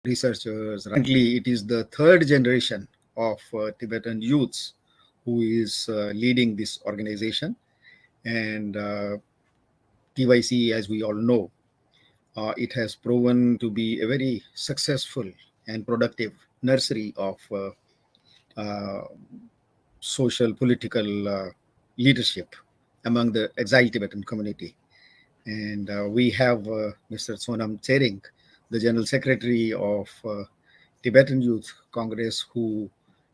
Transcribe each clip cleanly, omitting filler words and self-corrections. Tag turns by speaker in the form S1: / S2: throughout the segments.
S1: researchers. Currently, it is the third generation of Tibetan youths who is leading this organization. And TYC, as we all know, it has proven to be a very successful and productive nursery of social political leadership among the exiled Tibetan community. And we have Mr. Sonam Tsering, the General Secretary of Tibetan Youth Congress, who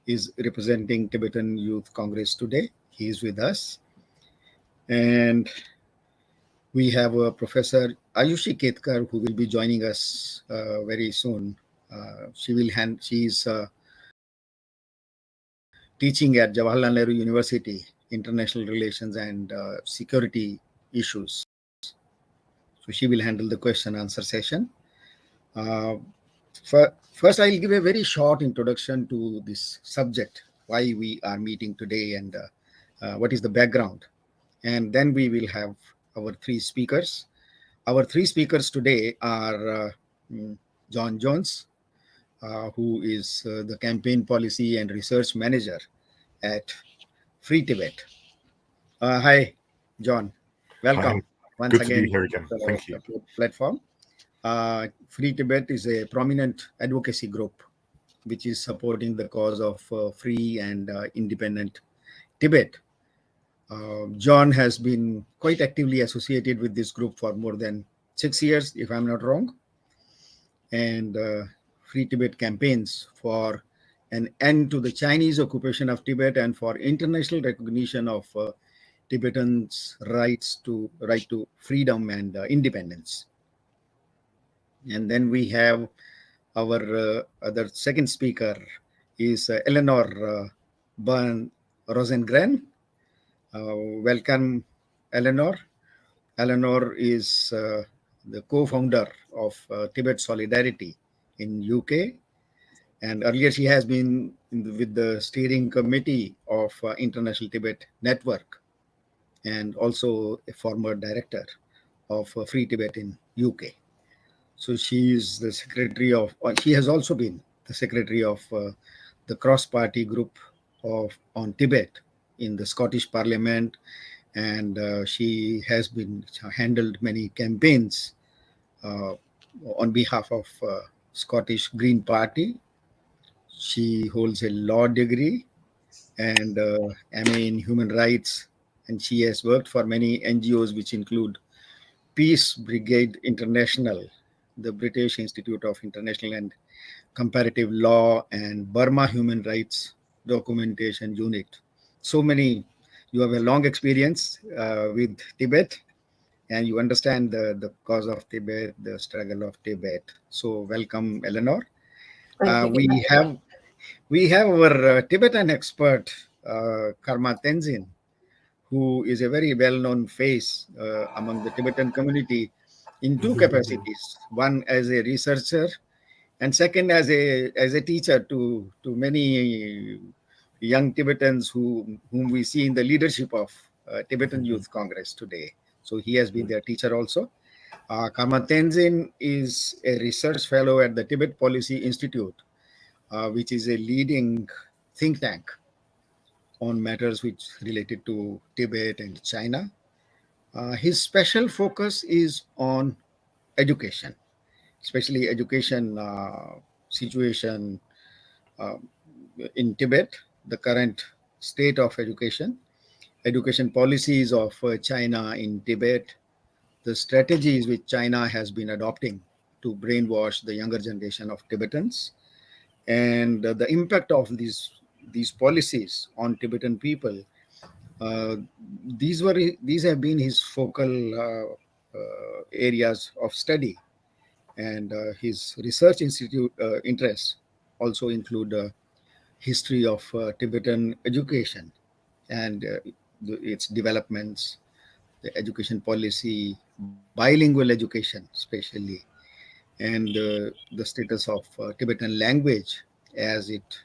S1: is representing Tibetan Youth Congress today. He is with us. And we have Professor Ayushi Ketkar, who will be joining us very soon. She is teaching at Jawaharlal Nehru University, International Relations and Security Issues. So she will handle the question answer session. First, I'll give a very short introduction to this subject, why we are meeting today and what is the background. And then we will have our three speakers. Our three speakers today are John Jones, who is the Campaign Policy and Research Manager at Free Tibet. Hi, John. Welcome.
S2: Hi.
S1: Once
S2: Good
S1: again
S2: to be here again. Thank you.
S1: Platform. Free Tibet is a prominent advocacy group which is supporting the cause of free and independent Tibet. John has been quite actively associated with this group for more than 6 years, if I'm not wrong. And Free Tibet campaigns for an end to the Chinese occupation of Tibet and for international recognition of Tibetans' right to freedom and independence. And then we have our other second speaker is Eleanor Byrne Rosengren. Welcome, Eleanor. Eleanor is the co-founder of Tibet Solidarity in UK. And earlier she has been with the steering committee of International Tibet Network and also a former director of Free Tibet in UK. So she is the secretary of, she has also been the secretary of the cross-party group on Tibet in the Scottish Parliament, and she has handled many campaigns on behalf of Scottish Green Party. She holds a law degree and MA in human rights, and she has worked for many NGOs which include Peace Brigade International, the British Institute of International and Comparative Law, and Burma Human Rights Documentation Unit. So many, you have a long experience with Tibet, and you understand the cause of Tibet, the struggle of Tibet. So welcome, Eleanor. We have our Tibetan expert, Karma Tenzin, who is a very well-known face among the Tibetan community in two capacities. One as a researcher, and second as a teacher to many young Tibetans whom we see in the leadership of Tibetan Youth Congress today. So he has been their teacher also. Karma Tenzin is a research fellow at the Tibet Policy Institute, which is a leading think tank on matters which related to Tibet and China. His special focus is on education, especially education situation in Tibet, the current state of education policies of China in Tibet, the strategies which China has been adopting to brainwash the younger generation of Tibetans, and the impact of these policies on Tibetan people. These have been his focal areas of study, and his research institute interests also include history of Tibetan education and its developments, the education policy, bilingual education especially, and the status of Tibetan language as it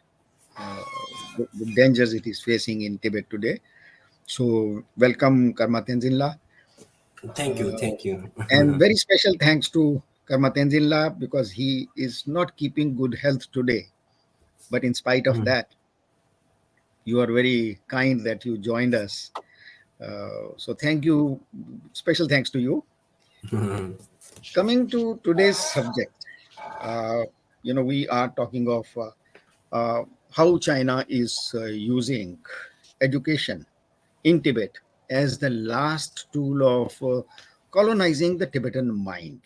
S1: the dangers it is facing in Tibet today. So welcome, Karma Tenzin La.
S3: Thank you.
S1: And very special thanks to Karma Tenzin La, because he is not keeping good health today. But in spite of that, you are very kind that you joined us. So thank you. Special thanks to you. Coming to today's subject, uh, we are talking of how China is using education in Tibet as the last tool of colonizing the Tibetan mind.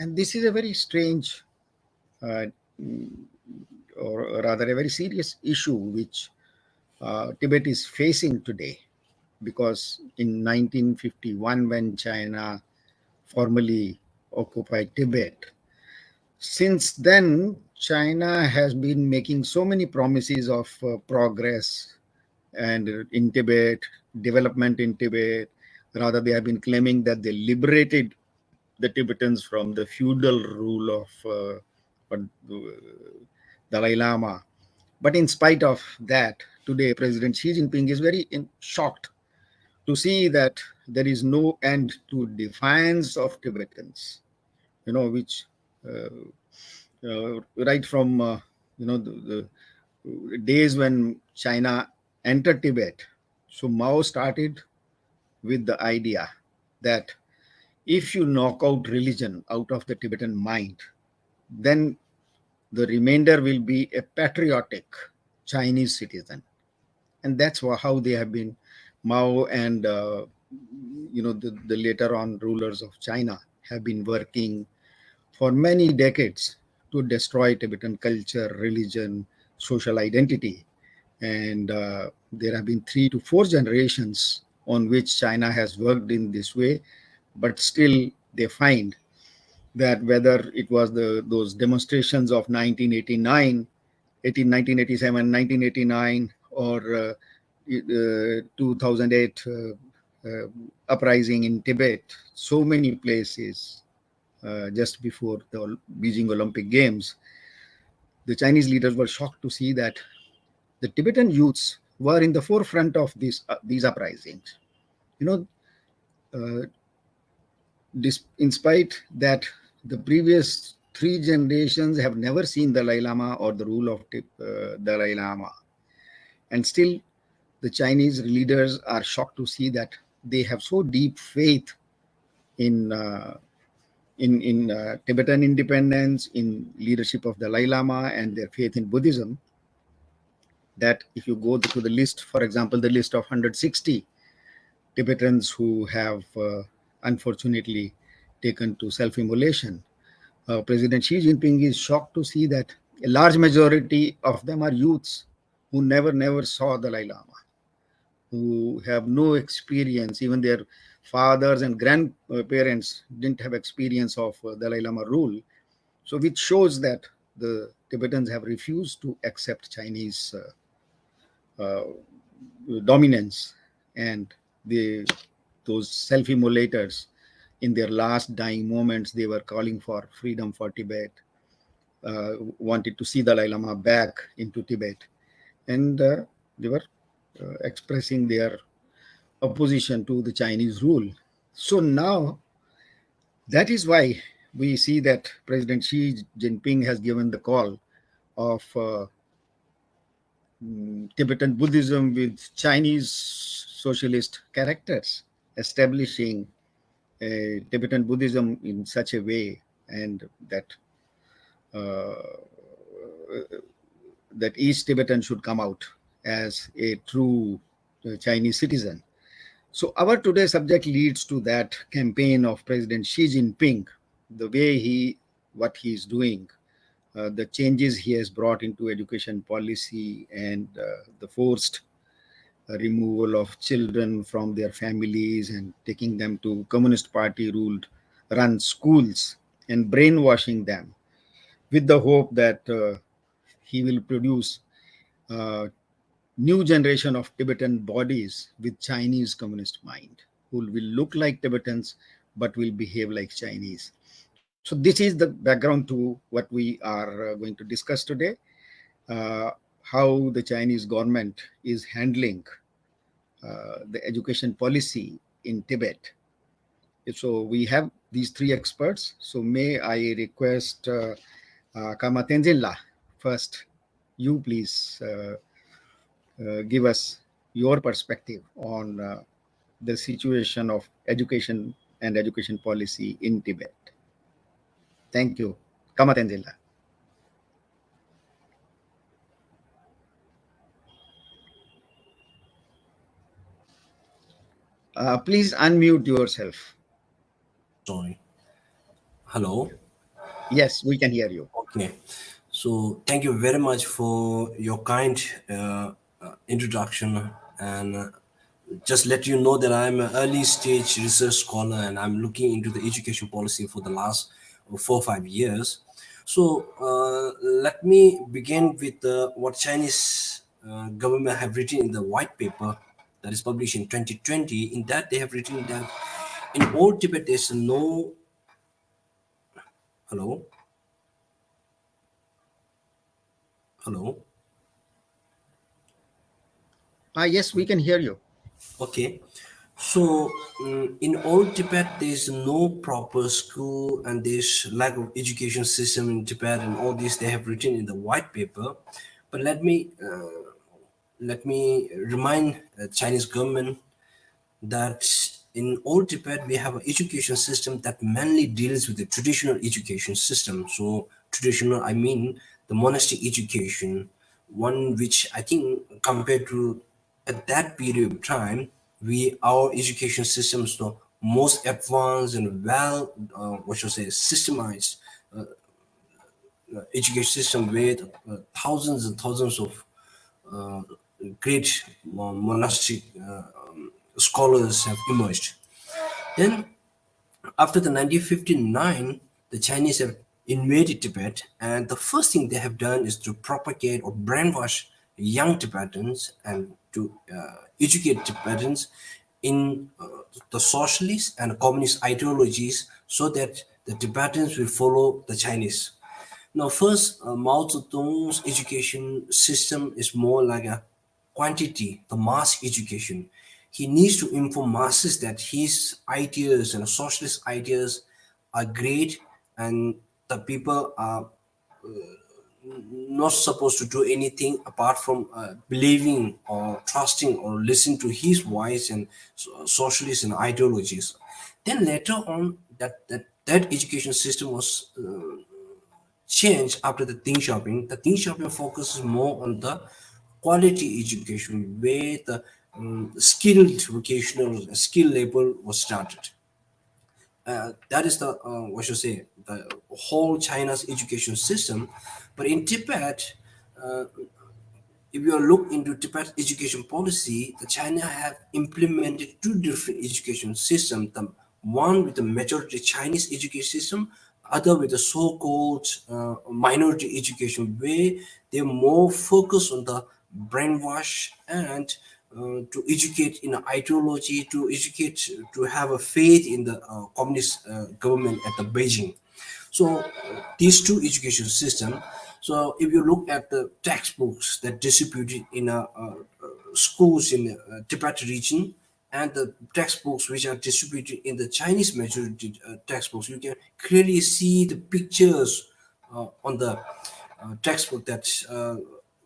S1: And this is a very strange, uh, or rather, a very serious issue which Tibet is facing today. Because in 1951, when China formally occupied Tibet, since then, China has been making so many promises of progress and in Tibet, development in Tibet. Rather, they have been claiming that they liberated the Tibetans from the feudal rule of Dalai Lama. But in spite of that, today President Xi Jinping is very shocked to see that there is no end to defiance of Tibetans, which right from the days when China entered Tibet. So Mao started with the idea that if you knock out religion out of the Tibetan mind, then the remainder will be a patriotic Chinese citizen. And that's how they have been, Mao and the later on rulers of China have been working for many decades to destroy Tibetan culture, religion, social identity. And there have been 3 to 4 generations on which China has worked in this way, but still they find that whether it was those demonstrations of 1989, 1987, 1989, or 2008 uprising in Tibet, so many places just before the Beijing Olympic Games, the Chinese leaders were shocked to see that the Tibetan youths were in the forefront of these uprisings. Uh, in spite that the previous 3 generations have never seen the Dalai Lama or the rule of Dalai Lama, and still the Chinese leaders are shocked to see that they have so deep faith in Tibetan independence, in leadership of Dalai Lama, and their faith in Buddhism, that if you go to the list, for example, the list of 160 Tibetans who have unfortunately taken to self-immolation, President Xi Jinping is shocked to see that a large majority of them are youths who never saw Dalai Lama, who have no experience. Even their fathers and grandparents didn't have experience of Dalai Lama rule. So which shows that the Tibetans have refused to accept Chinese dominance, and those self-immolators, in their last dying moments, they were calling for freedom for Tibet, wanted to see Dalai Lama back into Tibet, and they were expressing their opposition to the Chinese rule. So now, that is why we see that President Xi Jinping has given the call of Tibetan Buddhism with Chinese socialist characters, establishing Tibetan Buddhism in such a way, and uh, that each Tibetan should come out as a true Chinese citizen. So our today's subject leads to that campaign of President Xi Jinping, the way what he is doing, the changes he has brought into education policy, and the forced removal of children from their families and taking them to Communist Party run schools and brainwashing them with the hope that he will produce new generation of Tibetan bodies with Chinese communist mind, who will look like Tibetans but will behave like Chinese. So this is the background to what we are going to discuss today, uh, how the Chinese government is handling the education policy in Tibet. So we have these three experts. So may I request Kama Tenzin first, you please give us your perspective on the situation of education and education policy in Tibet. Thank you. Kama Tenzin. Please unmute yourself.
S2: Sorry. Hello.
S1: Yes, we can hear you.
S2: Okay. So thank you very much for your kind introduction, and just let you know that I'm an early stage research scholar and I'm looking into the education policy for the last 4 or 5 years. So let me begin with what Chinese government have written in the white paper that is published in 2020. In that they have written that in all Tibet there's no hello hello
S1: Yes, we can hear you.
S2: Okay, so in old Tibet, there's no proper school and there's lack of education system in Tibet, and all this they have written in the white paper. But let me remind the Chinese government that in old Tibet we have an education system that mainly deals with the traditional education system. So traditional, I mean the monastery education, one which I think compared to at that period of time, our education system is the most advanced and well, what should I say, systemized education system with thousands and thousands of uh, great monastic scholars have emerged. Then, after the 1959, the Chinese have invaded Tibet, and the first thing they have done is to propagate or brainwash young Tibetans and to educate Tibetans in the socialist and communist ideologies so that the Tibetans will follow the Chinese. Now, first, Mao Zedong's education system is more like a quantity, the mass education. He needs to inform masses that his ideas and socialist ideas are great, and the people are not supposed to do anything apart from believing or trusting or listening to his voice and socialist and ideologies. Then later on, that education system was changed after the Think Shopping. The Think Shopping focuses more on the quality education, where the skilled vocational skill label was started. That is the what should I say, the whole China's education system. But in Tibet, if you look into Tibet's education policy, the China have implemented two different education systems. The one with the majority Chinese education system, other with the so-called minority education, where they're more focused on the brainwash and to educate in ideology, to educate, to have a faith in the communist government at the Beijing. So these two education system. So if you look at the textbooks that distributed in schools in the Tibet region and the textbooks which are distributed in the Chinese majority textbooks, you can clearly see the pictures on the textbook that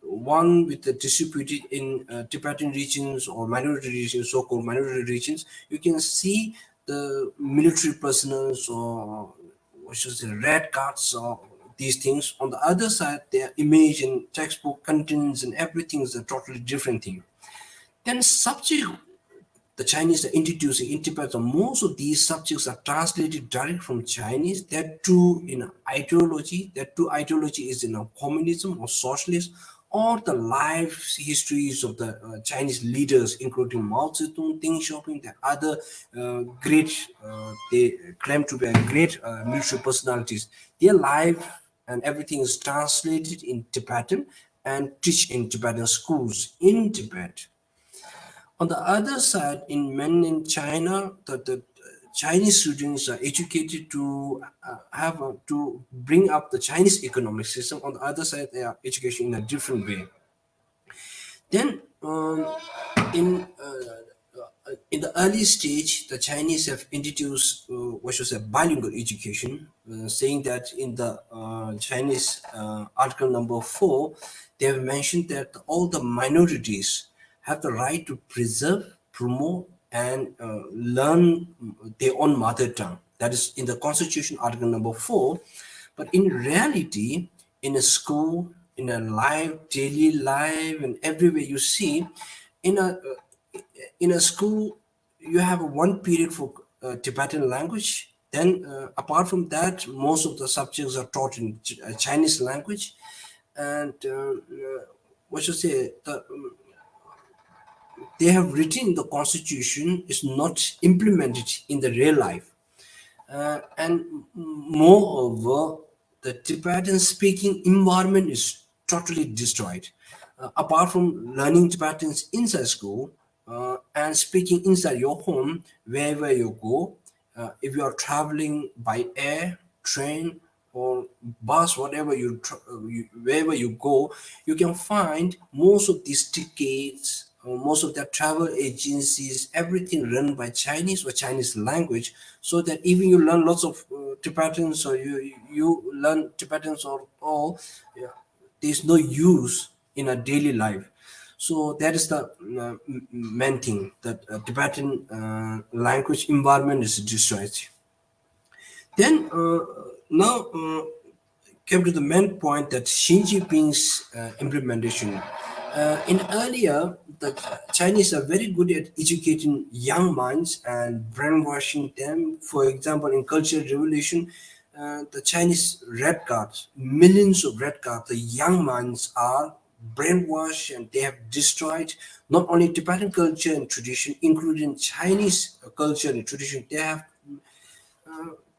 S2: one with the distributed in Tibetan regions or minority regions, so-called minority regions, you can see the military personnel or what should I say, red cards or these things. On the other side, their image and textbook contents and everything is a totally different thing. Then subject the Chinese are introducing in Tibet, so most of these subjects are translated direct from Chinese. That too in ideology. That too ideology is in a communism or socialist, or the life histories of the Chinese leaders, including Mao Zedong, Deng Xiaoping, the other great, they claim to be great military personalities. Their life and everything is translated in Tibetan and teach in Tibetan schools in Tibet. On the other side, in mainland China, the Chinese students are educated to to bring up the Chinese economic system. On the other side, they are educated in a different way. Then, in in the early stage, the Chinese have introduced what should say bilingual education, saying that in the Chinese article number 4, they have mentioned that all the minorities have the right to preserve, promote, and learn their own mother tongue. That is in the Constitution, article number 4. But in reality, in a school, in a life, daily life, and everywhere you see, in a school, you have one period for Tibetan language. Then, apart from that, most of the subjects are taught in Chinese language. And what should I say? They have written the constitution is not implemented in the real life. And moreover, the Tibetan speaking environment is totally destroyed. Apart from learning Tibetans inside school and speaking inside your home, wherever you go, if you are traveling by air, train, or bus, whatever wherever you go, you can find most of these tickets, most of the travel agencies, everything run by Chinese or Chinese language, so that even you learn lots of Tibetans or you learn Tibetans or all, yeah, there's no use in a daily life. So that is the main thing, that Tibetan language environment is destroyed. Then now came to the main point, that Xi Jinping's implementation. In earlier, the Chinese are very good at educating young minds and brainwashing them. For example, in Cultural Revolution, the Chinese red cards, millions of red cards, the young minds are brainwashed, and they have destroyed not only Tibetan culture and tradition, including Chinese culture and tradition. They have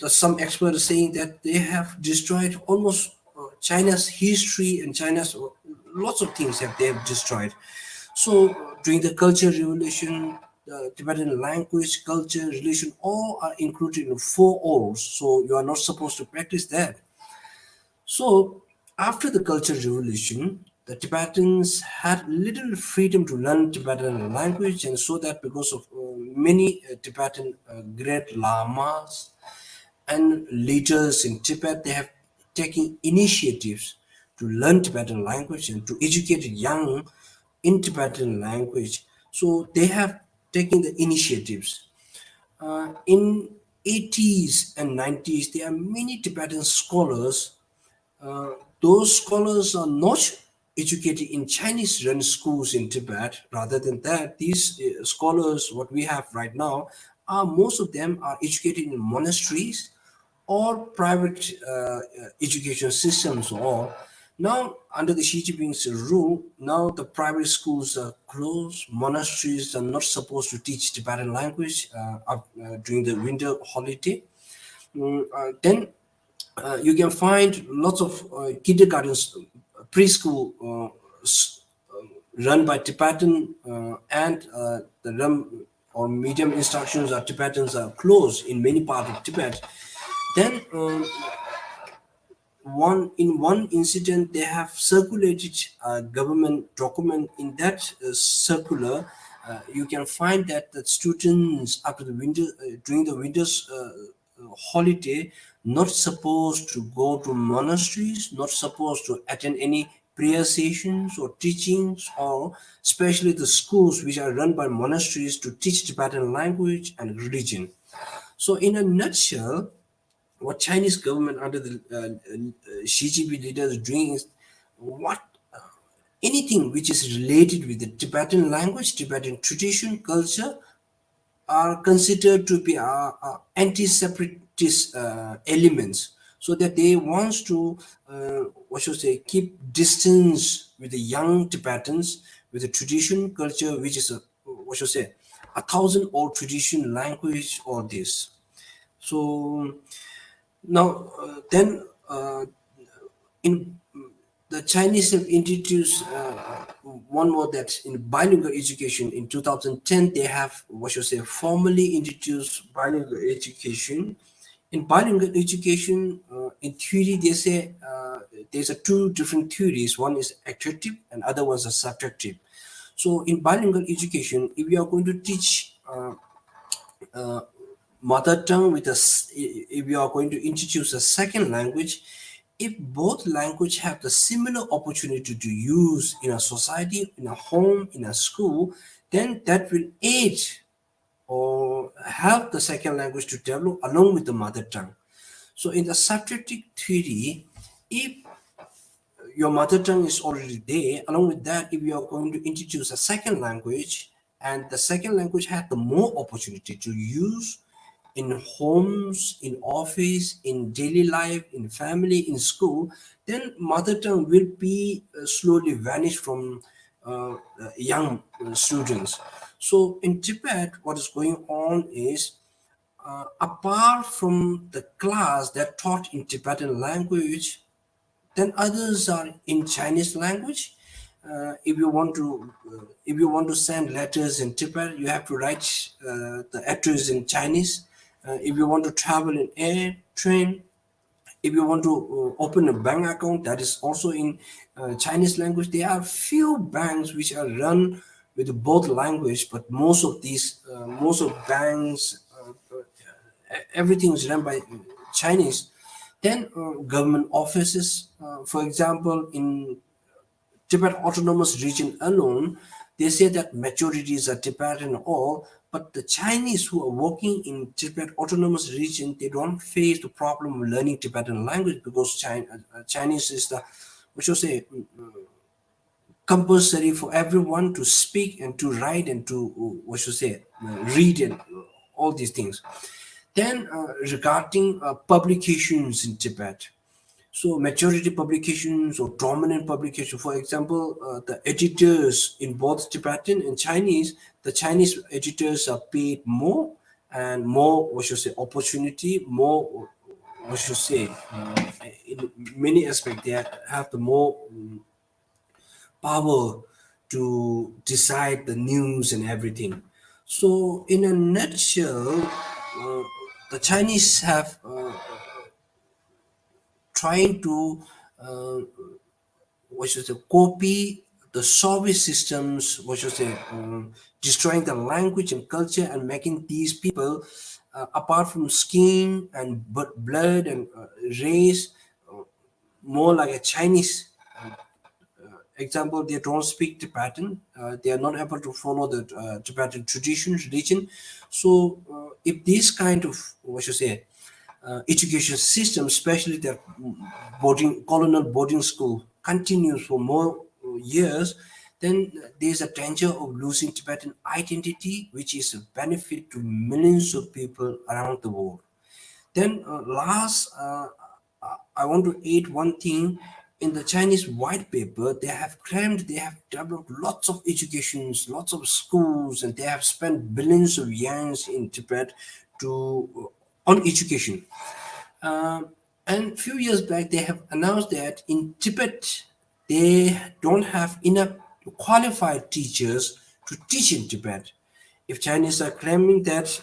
S2: some experts are saying that they have destroyed almost China's history, and China's lots of things have they have destroyed. So during the Cultural Revolution, the Tibetan language, culture, religion, all are included in 4 O's. So you are not supposed to practice that. So after the Cultural Revolution, the Tibetans had little freedom to learn Tibetan language, and so that because of many Tibetan great lamas and leaders in Tibet, they have taken initiatives to learn Tibetan language and to educate young in Tibetan language. So they have taken the initiatives. In 80s and 90s, there are many Tibetan scholars. Those scholars are not educated in Chinese run schools in Tibet. Rather than that, these scholars, what we have right now, are most of them are educated in monasteries or private education systems. Or now under the Xi Jinping's rule, now the private schools are closed. Monasteries are not supposed to teach Tibetan language during the winter holiday. Then you can find lots of kindergartens, preschool run by Tibetan, and the run or medium instructions are Tibetans are closed in many parts of Tibet. Then one incident, they have circulated a government document. In that circular, you can find that the students after the winter during the winter's holiday not supposed to go to monasteries, not supposed to attend any prayer sessions or teachings, or especially the schools which are run by monasteries to teach Tibetan language and religion. So in a nutshell, what Chinese government under the Xi Jinping leader is doing is what anything which is related with the Tibetan language, Tibetan tradition, culture are considered to be anti-separatist elements, so that they want to what should I say, keep distance with the young Tibetans, with the tradition, culture, which is a what should I say, 1,000-old tradition, language, or this. So now, then in the Chinese have introduced one more, that in bilingual education in 2010 they have what should I say formally introduced bilingual education. In bilingual education, in theory they say there's a two different theories. One is attractive and other ones are subtractive. So in bilingual education, if you are going to teach mother tongue with if you are going to introduce a second language, if both language have the similar opportunity to use in a society, in a home, in a school, then that will aid or help the second language to develop along with the mother tongue. So in the subjective theory, if your mother tongue is already there, along with that, if you are going to introduce a second language, and the second language has the more opportunity to use in homes, in office, in daily life, in family, in school, then mother tongue will be slowly vanish from young students. So in Tibet, what is going on is, apart from the class that taught in Tibetan language, then others are in Chinese language. If you want to send letters in Tibet, you have to write the address in Chinese. If you want to travel in air, train, if you want to open a bank account, that is also in Chinese language. There are few banks which are run with both language, but most of banks, everything is run by Chinese. Then government offices, for example, in Tibet Autonomous Region alone, they say that majorities are Tibetan all, but the Chinese who are working in Tibet Autonomous Region, they don't face the problem of learning Tibetan language, because Chinese is the, what should I say, compulsory for everyone to speak and to write and to, what should I say, read and all these things. Then regarding publications in Tibet, so majority publications or dominant publication, for example, the editors in both Tibetan and Chinese, the Chinese editors are paid more and more, what should I say, opportunity, more, what should I say, in many aspects, they have the more power to decide the news and everything. So in a nutshell, the Chinese have trying to uh, what should I say, copy the Soviet systems, what should I say, destroying the language and culture and making these people, apart from skin and blood and race, more like a Chinese. Example, they don't speak Tibetan. They are not able to follow the Tibetan tradition, religion. So, if this kind of, what should I say, education system, especially the colonial boarding school, continues for more years, then there's a danger of losing Tibetan identity, which is a benefit to millions of people around the world. Then last, I want to add one thing. In the Chinese white paper, they have claimed they have developed lots of educations, lots of schools, and they have spent billions of yuans in Tibet to on education. And few years back, they have announced that in Tibet, they don't have enough qualified teachers to teach in Tibet. If Chinese are claiming that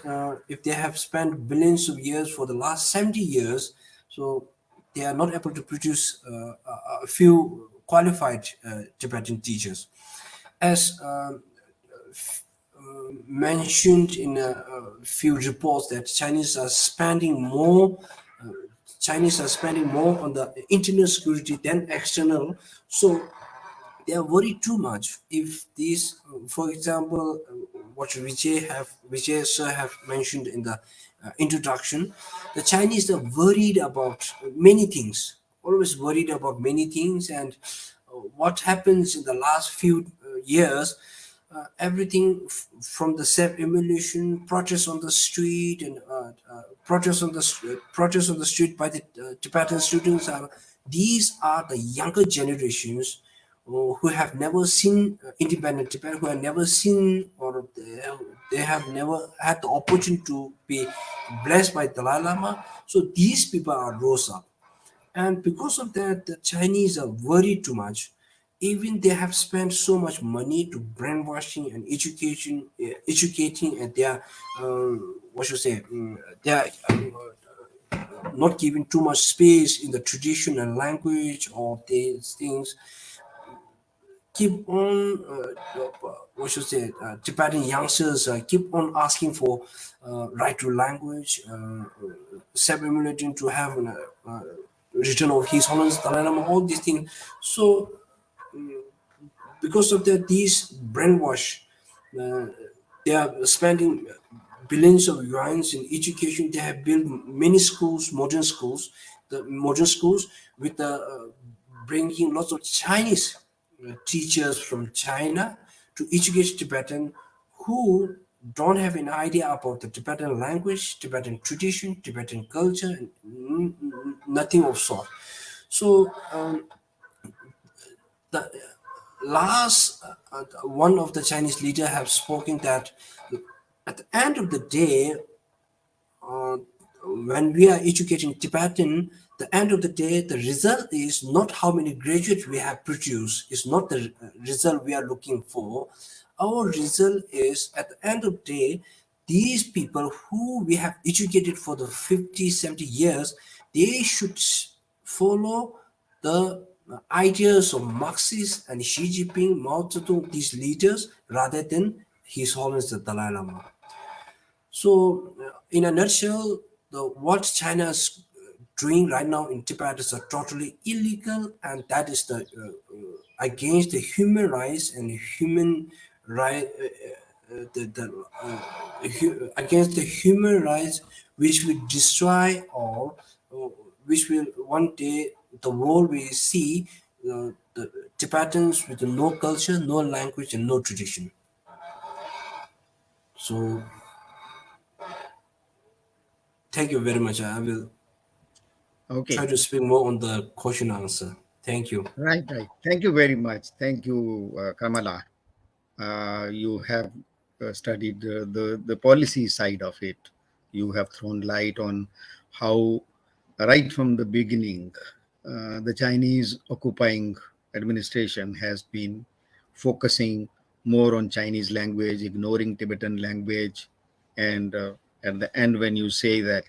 S2: if they have spent billions of years for the last 70 years, so they are not able to produce a few qualified Tibetan teachers. As mentioned in a few reports, that Chinese are spending more on the internal security than external. So they are worried too much. If these, for example, what Vijay sir have mentioned in the introduction, the Chinese are worried about many things, always worried about many things, and what happens in the last few years, everything from the self-immolation, protests on the street, and protests on the street by the Tibetan students are, these are the younger generations who have never seen independent Tibet, who have never seen, or they have never had the opportunity to be blessed by Dalai Lama. So these people are rose up. And because of that, the Chinese are worried too much. Even they have spent so much money to brainwashing and educating, and they are, what should I say, they are not giving too much space in the tradition and language or these things. keep on, what should I say, Tibetan youngsters keep on asking for right to language, self-emulating to have a return of His Holiness Dalai Lama, all these things. So because of that, these brainwash, uh, they are spending billions of yuans in education. They have built many schools, modern schools with bringing lots of Chinese teachers from China to educate Tibetan who don't have an idea about the Tibetan language, Tibetan tradition, Tibetan culture, and nothing of sort. So the last one of the Chinese leader have spoken that at the end of the day, uh, when we are educating Tibetan, the end of the day, the result is not how many graduates we have produced. It's not the result we are looking for. Our result is at the end of the day, these people who we have educated for the 50, 70 years, they should follow the ideas of Marxists and Xi Jinping, Mao Zedong, these leaders, rather than His Holiness the Dalai Lama. So, in a nutshell, what China is doing right now in Tibet is totally illegal, and that is against the human rights and human right, against the human rights, which will destroy or which will one day the world will see the Tibetans with no culture, no language, and no tradition. So, thank you very much. I will try
S1: Okay.
S2: to speak more on the question answer. Thank you.
S1: Right, right. Thank you very much. Thank you, Kamala. You have studied the policy side of it. You have thrown light on how, right from the beginning, the Chinese occupying administration has been focusing more on Chinese language, ignoring Tibetan language, and at the end, when you say that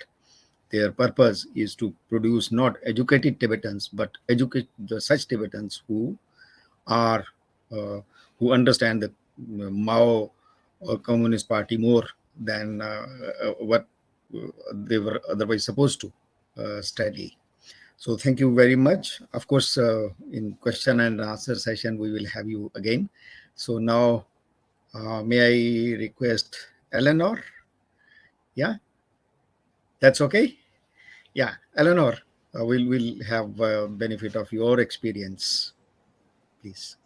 S1: their purpose is to produce not educated Tibetans, but educate such Tibetans are who understand the Mao or Communist Party more than what they were otherwise supposed to study. So thank you very much. Of course, in question and answer session, we will have you again. So now, may I request Eleanor? Yeah, that's okay. Yeah, Eleanor, we'll have benefit of your experience, please.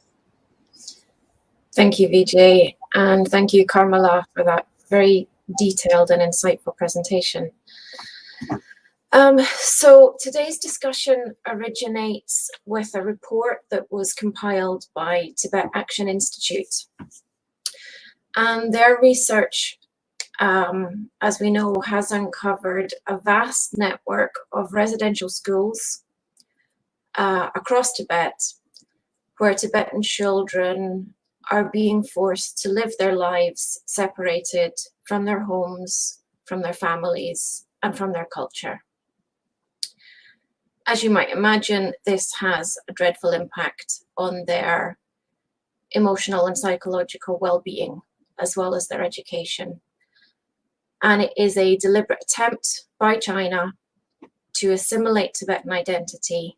S3: Thank you, Vijay, and thank you, Karmala, for that very detailed and insightful presentation. So today's discussion originates with a report that was compiled by Tibet Action Institute. And their research, as we know, has uncovered a vast network of residential schools across Tibet, where Tibetan children are being forced to live their lives separated from their homes, from their families, and from their culture. As you might imagine, this has a dreadful impact on their emotional and psychological well-being, as well as their education. And it is a deliberate attempt by China to assimilate Tibetan identity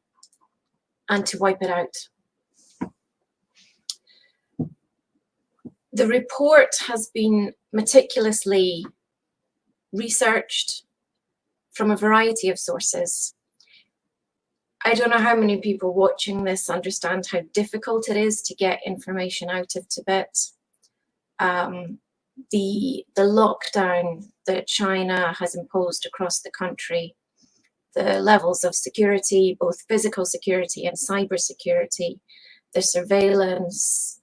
S3: and to wipe it out. The report has been meticulously researched from a variety of sources. I don't know how many people watching this understand how difficult it is to get information out of Tibet. The lockdown that China has imposed across the country, the levels of security, both physical security and cyber security, the surveillance,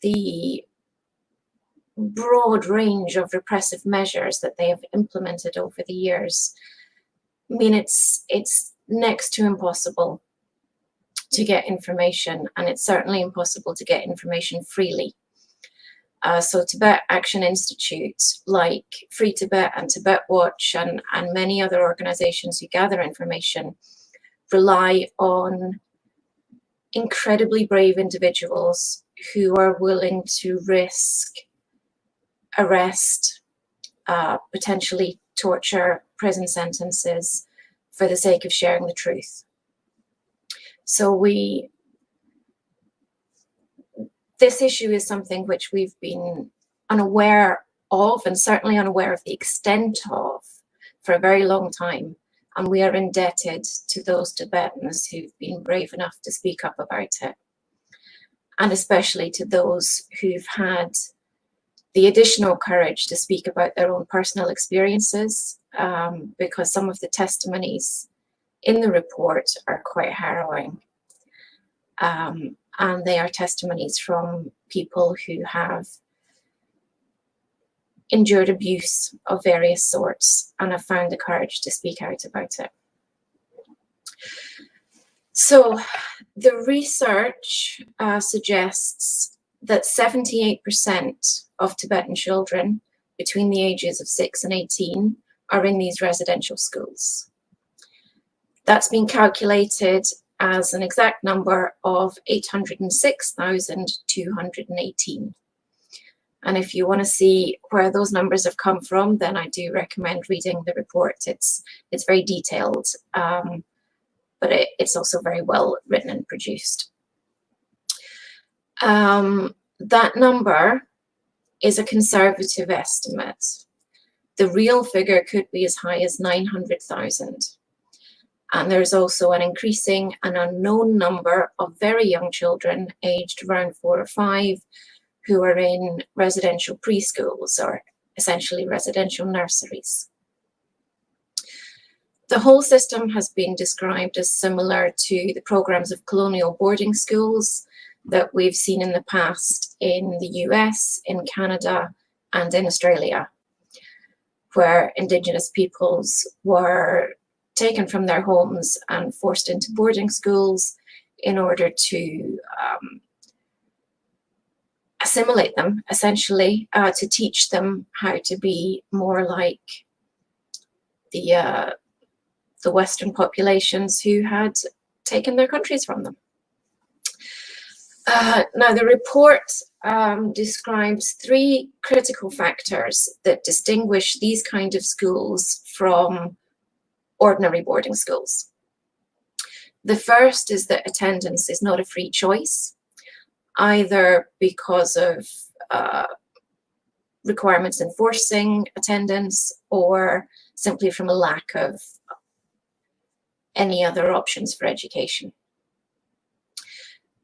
S3: the broad range of repressive measures that they have implemented over the years mean it's next to impossible to get information, and it's certainly impossible to get information freely. So Tibet Action Institute, like Free Tibet and Tibet Watch and many other organizations who gather information, rely on incredibly brave individuals who are willing to risk arrest, potentially torture, prison sentences for the sake of sharing the truth. So this issue is something which we've been unaware of, and certainly unaware of the extent of, for a very long time. And we are indebted to those Tibetans who've been brave enough to speak up about it. And especially to those who've had the additional courage to speak about their own personal experiences, because some of the testimonies in the report are quite harrowing. And they are testimonies from people who have endured abuse of various sorts and have found the courage to speak out about it. So the research suggests that 78% of Tibetan children between the ages of 6 and 18 are in these residential schools. That's been calculated as an exact number of 806,218. And if you want to see where those numbers have come from, then I do recommend reading the report. It's very detailed, but it's also very well written and produced. That number is a conservative estimate. The real figure could be as high as 900,000. And there's also an increasing and unknown number of very young children aged around 4 or 5 who are in residential preschools, or essentially residential nurseries. The whole system has been described as similar to the programs of colonial boarding schools that we've seen in the past in the US, in Canada, and in Australia, where Indigenous peoples were taken from their homes and forced into boarding schools in order to assimilate them, essentially, to teach them how to be more like the Western populations who had taken their countries from them. Now, the report describes 3 critical factors that distinguish these kind of schools from ordinary boarding schools. The first is that attendance is not a free choice, either because of requirements enforcing attendance or simply from a lack of any other options for education.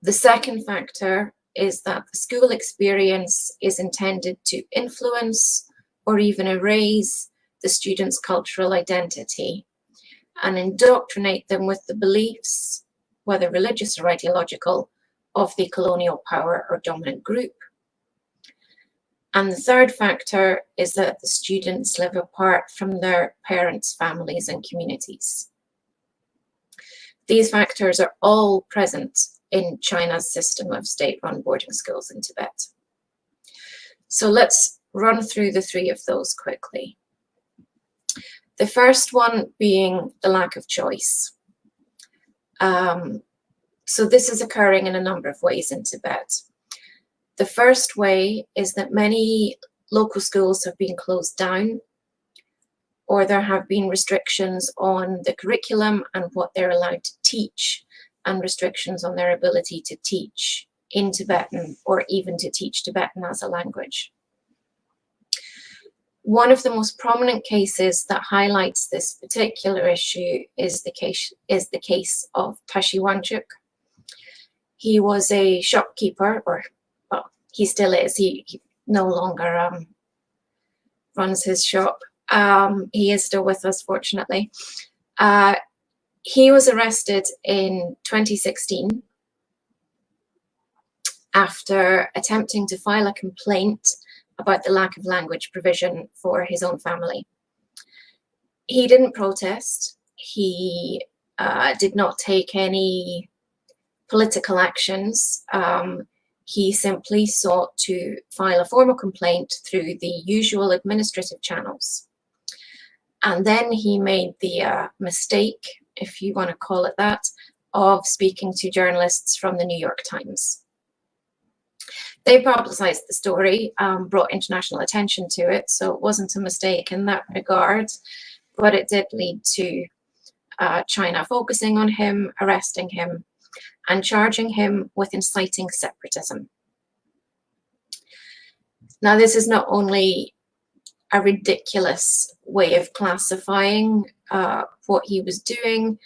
S3: The second factor is that the school experience is intended to influence or even erase the students' cultural identity and indoctrinate them with the beliefs, whether religious or ideological, of the colonial power or dominant group. And the third factor is that the students live apart from their parents, families, and communities. These factors are all present in China's system of state-run boarding schools in Tibet. So let's run through the 3 of those quickly. The first one being the lack of choice. So this is occurring in a number of ways in Tibet. The first way is that many local schools have been closed down, or there have been restrictions on the curriculum and what they're allowed to teach, and restrictions on their ability to teach in Tibetan or even to teach Tibetan as a language. One of the most prominent cases that highlights this particular issue is the case of Pashi Wanchuk. He was a shopkeeper, or well, he still is. He no longer runs his shop. He is still with us, fortunately. He was arrested in 2016 after attempting to file a complaint about the lack of language provision for his own family. He didn't protest. He did not take any political actions. He simply sought to file a formal complaint through the usual administrative channels. And then he made the mistake, if you want to call it that, of speaking to journalists from the New York Times. They publicized the story, brought international attention to it, so it wasn't a mistake in that regard, but it did lead to China focusing on him, arresting him, and charging him with inciting separatism. Now, this is not only a ridiculous way of classifying what he was doing,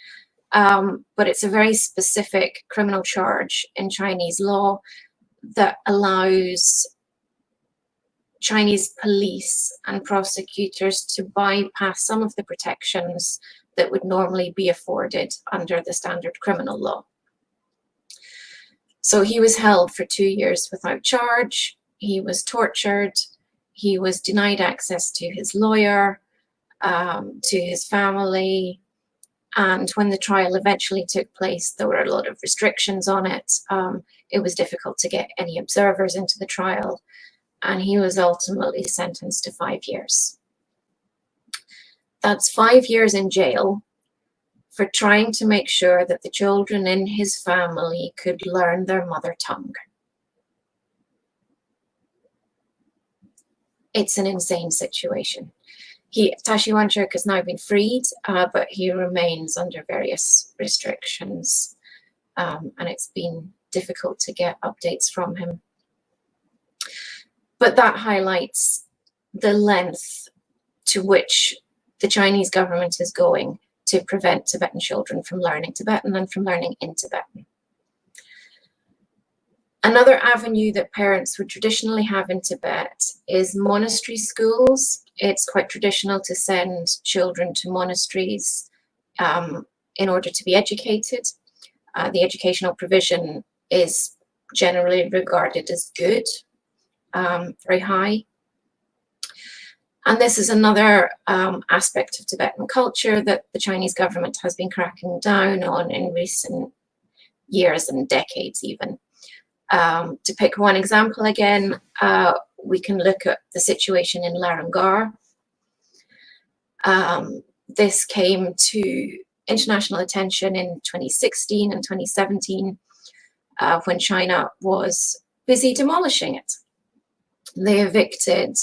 S3: but it's a very specific criminal charge in Chinese law that allows Chinese police and prosecutors to bypass some of the protections that would normally be afforded under the standard criminal law. So he was held for 2 years without charge. He was tortured. He was denied access to his lawyer, to his family. And when the trial eventually took place, there were a lot of restrictions on it. It was difficult to get any observers into the trial. And he was ultimately sentenced to 5 years. That's 5 years in jail for trying to make sure that the children in his family could learn their mother tongue. It's an insane situation. Pashi Wanchuk has now been freed, but he remains under various restrictions, and it's been difficult to get updates from him. But that highlights the length to which the Chinese government is going to prevent Tibetan children from learning Tibetan and from learning in Tibetan. Another avenue that parents would traditionally have in Tibet is monastery schools. It's quite traditional to send children to monasteries in order to be educated. The educational provision is generally regarded as good, very high. And this is another aspect of Tibetan culture that the Chinese government has been cracking down on in recent years and decades even. To pick one example again, we can look at the situation in Larangar. This came to international attention in 2016 and 2017 when China was busy demolishing it. They evicted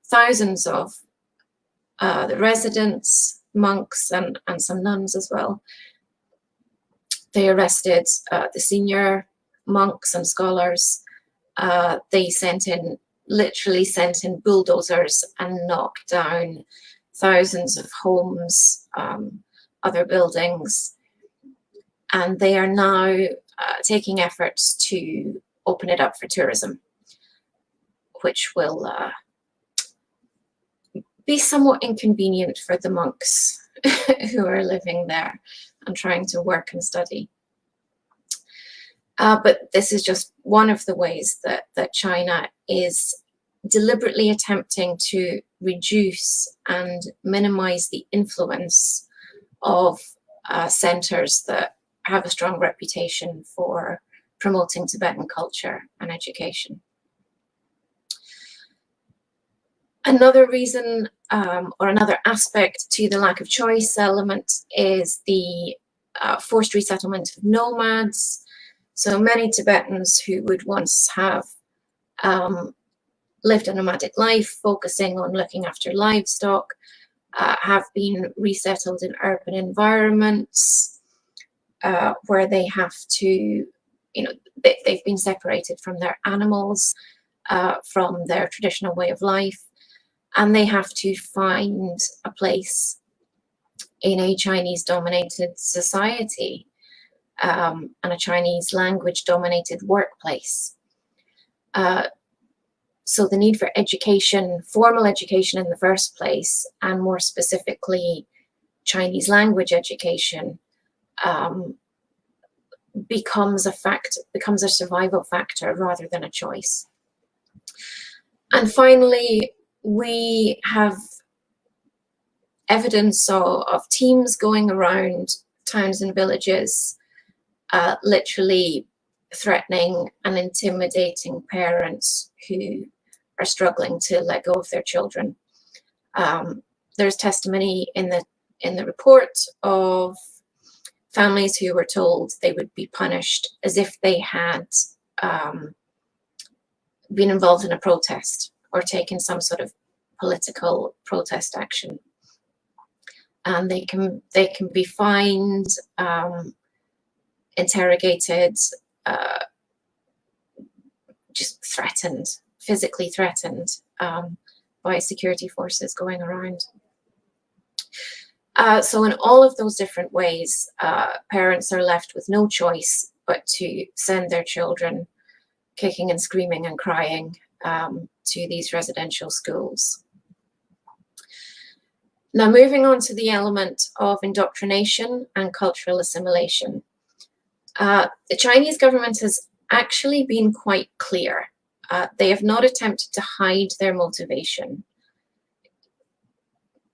S3: thousands of the residents, monks, and some nuns as well. They arrested the senior monks and scholars. They literally sent in bulldozers and knocked down thousands of homes, other buildings. And they are now taking efforts to open it up for tourism, which will be somewhat inconvenient for the monks who are living there and trying to work and study. But this is just one of the ways that China is deliberately attempting to reduce and minimize the influence of centers that have a strong reputation for promoting Tibetan culture and education. Another reason or another aspect to the lack of choice element is the forced resettlement of nomads. So many Tibetans who would once have lived a nomadic life, focusing on looking after livestock, have been resettled in urban environments where they have to, they've been separated from their animals, from their traditional way of life, and they have to find a place in a Chinese-dominated society and a Chinese language-dominated workplace. So the need for education, formal education in the first place, and more specifically Chinese language education, becomes a survival factor rather than a choice. And finally, we have evidence of teams going around towns and villages, literally threatening and intimidating parents who are struggling to let go of their children. There's testimony in the report of families who were told they would be punished as if they had been involved in a protest or taken some sort of political protest action. And they can be fined, interrogated, just threatened, physically threatened by security forces going around. So in all of those different ways, parents are left with no choice but to send their children kicking and screaming and crying to these residential schools. Now, moving on to the element of indoctrination and cultural assimilation. The Chinese government has actually been quite clear. They have not attempted to hide their motivation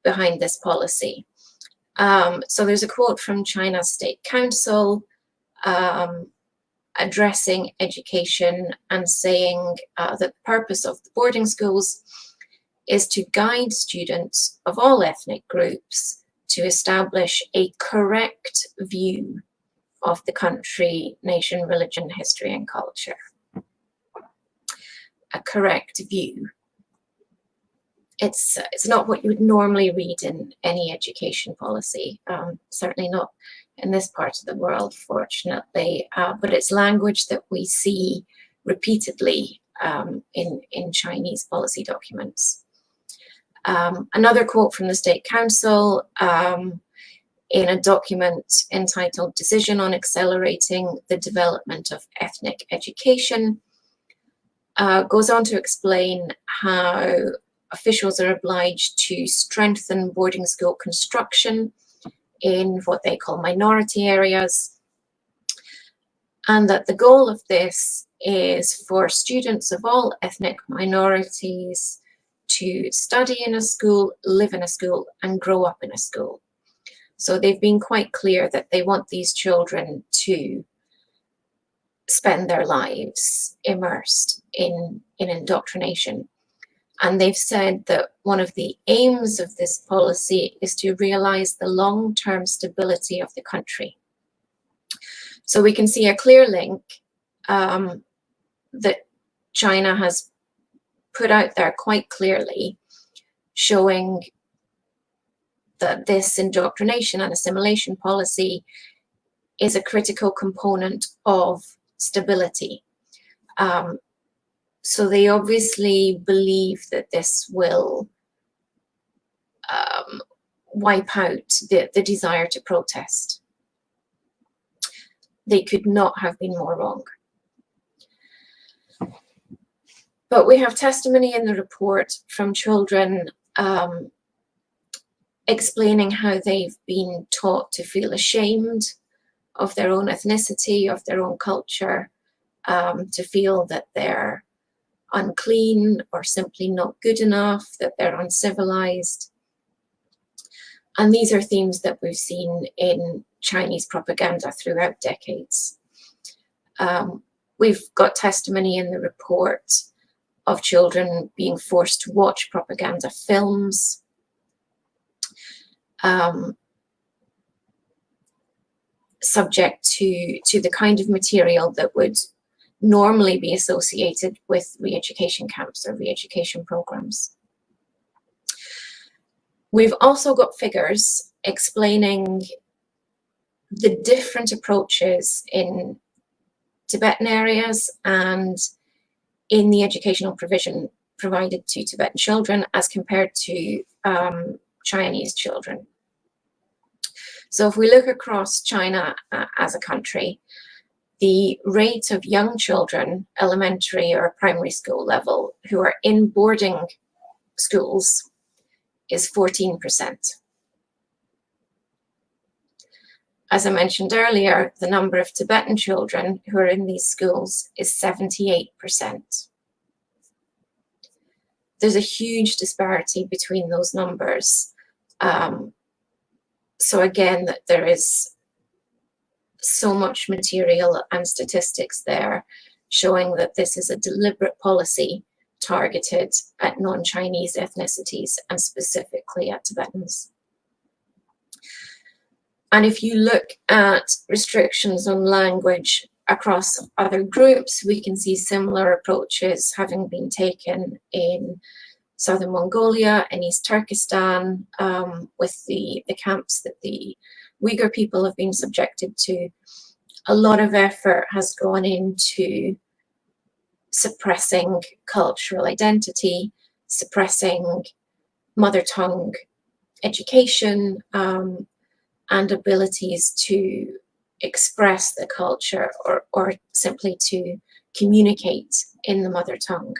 S3: behind this policy. So there's a quote from China's State Council addressing education and saying that the purpose of the boarding schools is to guide students of all ethnic groups to establish a correct view of the country, nation, religion, history, and culture. A correct view. It's not what you would normally read in any education policy, certainly not in this part of the world, fortunately, but it's language that we see repeatedly in Chinese policy documents. Another quote from the State Council in a document entitled Decision on Accelerating the Development of Ethnic Education goes on to explain how officials are obliged to strengthen boarding school construction in what they call minority areas, and that the goal of this is for students of all ethnic minorities to study in a school, live in a school, and grow up in a school. So they've been quite clear that they want these children to spend their lives immersed in indoctrination. And they've said that one of the aims of this policy is to realize the long-term stability of the country. So we can see a clear link that China has put out there quite clearly, showing that this indoctrination and assimilation policy is a critical component of stability. So they obviously believe that this will wipe out the desire to protest. They could not have been more wrong. But we have testimony in the report from children explaining how they've been taught to feel ashamed of their own ethnicity, of their own culture, to feel that they're unclean or simply not good enough, that they're uncivilized. And these are themes that we've seen in Chinese propaganda throughout decades. We've got testimony in the report of children being forced to watch propaganda films, subject to the kind of material that would normally be associated with re-education camps or re-education programs. We've also got figures explaining the different approaches in Tibetan areas and in the educational provision provided to Tibetan children as compared to Chinese children. So if we look across China as a country, the rate of young children, elementary or primary school level, who are in boarding schools is 14%. As I mentioned earlier, the number of Tibetan children who are in these schools is 78%. There's a huge disparity between those numbers. So again, that there is so much material and statistics there showing that this is a deliberate policy targeted at non-Chinese ethnicities and specifically at Tibetans. And if you look at restrictions on language across other groups, we can see similar approaches having been taken in southern Mongolia and East Turkestan, with the camps that the Uyghur people have been subjected to. A lot of effort has gone into suppressing cultural identity, suppressing mother tongue education, and abilities to express the culture or simply to communicate in the mother tongue.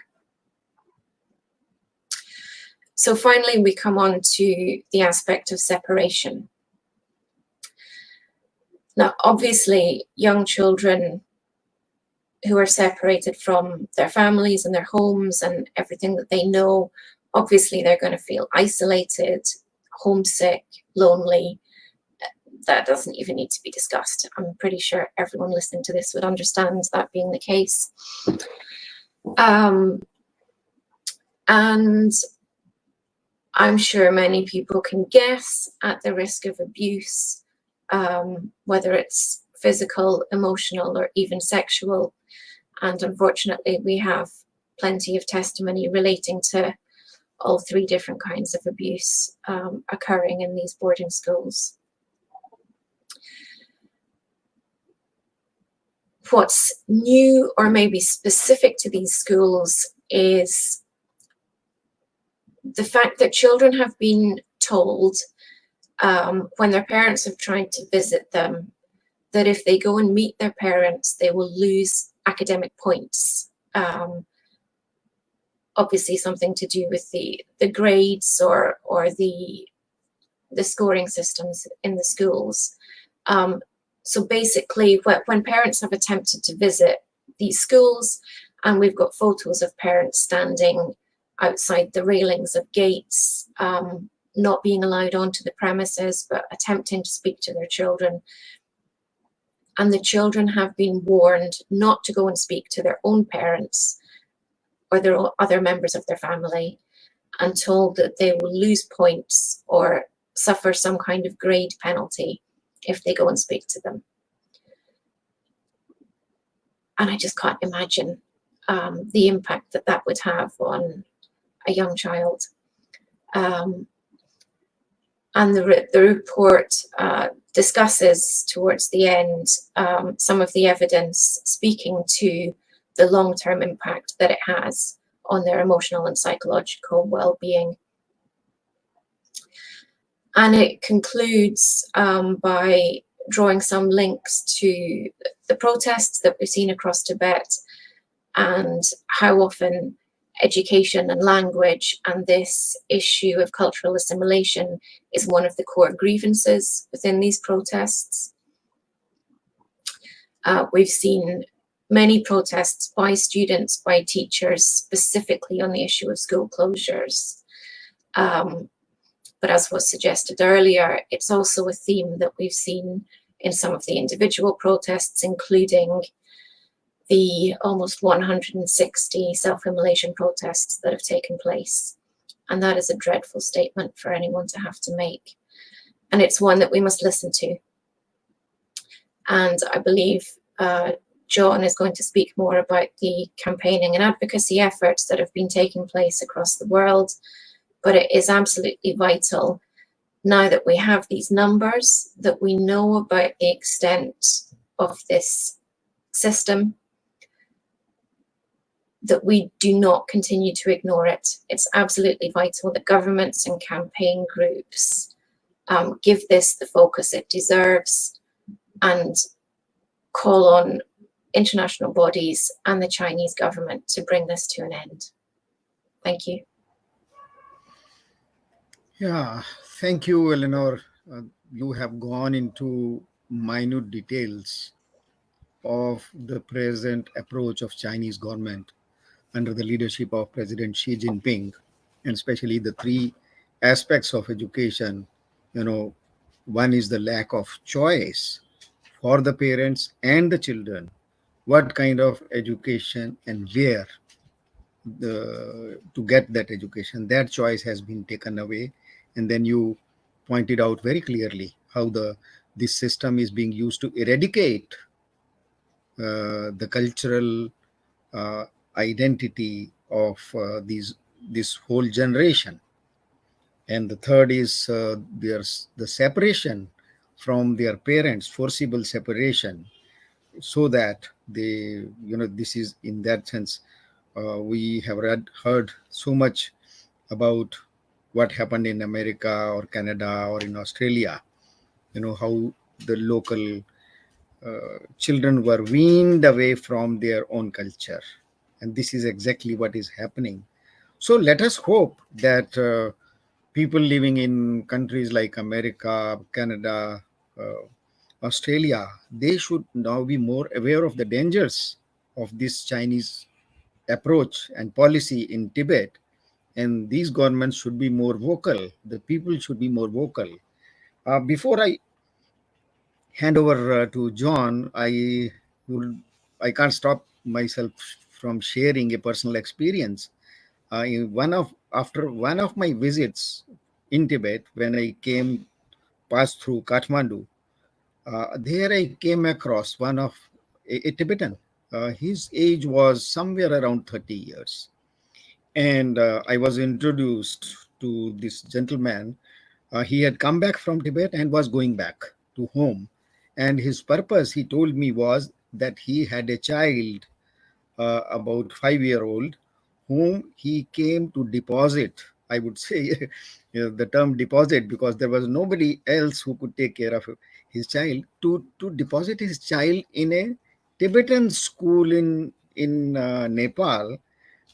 S3: So finally, we come on to the aspect of separation. Now, obviously, young children who are separated from their families and their homes and everything that they know, obviously they're going to feel isolated, homesick, lonely. That doesn't even need to be discussed. I'm pretty sure everyone listening to this would understand that being the case. And I'm sure many people can guess at the risk of abuse, whether it's physical, emotional, or even sexual. And unfortunately, we have plenty of testimony relating to all three different kinds of abuse occurring in these boarding schools. What's new or maybe specific to these schools is the fact that children have been told when their parents have tried to visit them that if they go and meet their parents, they will lose academic points. Obviously something to do with the grades or the scoring systems in the schools. So basically, when parents have attempted to visit these schools, and we've got photos of parents standing outside the railings of gates, not being allowed onto the premises, but attempting to speak to their children. And the children have been warned not to go and speak to their own parents or their other members of their family, and told that they will lose points or suffer some kind of grade penalty if they go and speak to them. And I just can't imagine the impact that that would have on a young child. And the report discusses towards the end some of the evidence speaking to the long-term impact that it has on their emotional and psychological well-being. And it concludes by drawing some links to the protests that we've seen across Tibet and how often education and language and this issue of cultural assimilation is one of the core grievances within these protests. We've seen many protests by students, by teachers, specifically on the issue of school closures. But as was suggested earlier, it's also a theme that we've seen in some of the individual protests, including the almost 160 self-immolation protests that have taken place. And that is a dreadful statement for anyone to have to make. And it's one that we must listen to. And I believe John is going to speak more about the campaigning and advocacy efforts that have been taking place across the world. But it is absolutely vital, now that we have these numbers, that we know about the extent of this system, that we do not continue to ignore it. It's absolutely vital that governments and campaign groups give this the focus it deserves and call on international bodies and the Chinese government to bring this to an end. Thank you.
S1: Yeah, thank you, Eleanor. You have gone into minute details of the present approach of Chinese government under the leadership of President Xi Jinping, and especially the three aspects of education. One is the lack of choice for the parents and the children, what kind of education and where to get that education. That choice has been taken away. And then you pointed out very clearly how the this system is being used to eradicate the cultural identity of this whole generation. And the third is there's the separation from their parents, forcible separation, so that they, this is in that sense. We have heard so much about what happened in America or Canada or in Australia, how the local children were weaned away from their own culture. And this is exactly what is happening. So let us hope that people living in countries like America, Canada, Australia, they should now be more aware of the dangers of this Chinese approach and policy in Tibet. And these governments should be more vocal. The people should be more vocal. Before I hand over to John, I can't stop myself from sharing a personal experience. After one of my visits in Tibet, when I passed through Kathmandu, there I came across one of a Tibetan. His age was somewhere around 30 years. And I was introduced to this gentleman. He had come back from Tibet and was going back to home. And his purpose, he told me, was that he had a child, about 5-year-old, whom he came to deposit. I would say the term deposit, because there was nobody else who could take care of his child, to deposit his child in a Tibetan school in Nepal.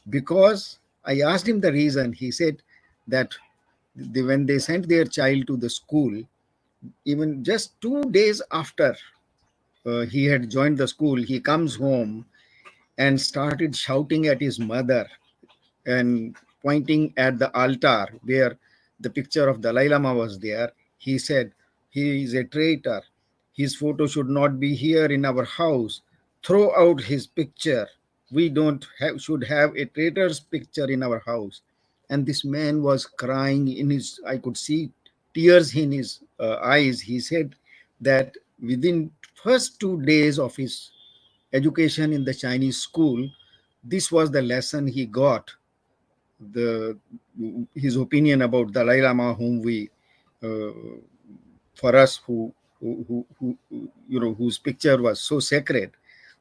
S1: Because I asked him the reason. He said that when they sent their child to the school, even just 2 days after he had joined the school, he comes home and started shouting at his mother and pointing at the altar where the picture of Dalai Lama was there. He said, "He is a traitor. His photo should not be here in our house. Throw out his picture. We don't have, should have a traitor's picture in our house." And this man was crying I could see tears in his eyes. He said that within first 2 days of his education in the Chinese school, this was the lesson he got. His opinion about Dalai Lama, whom we, for us who whose picture was so sacred.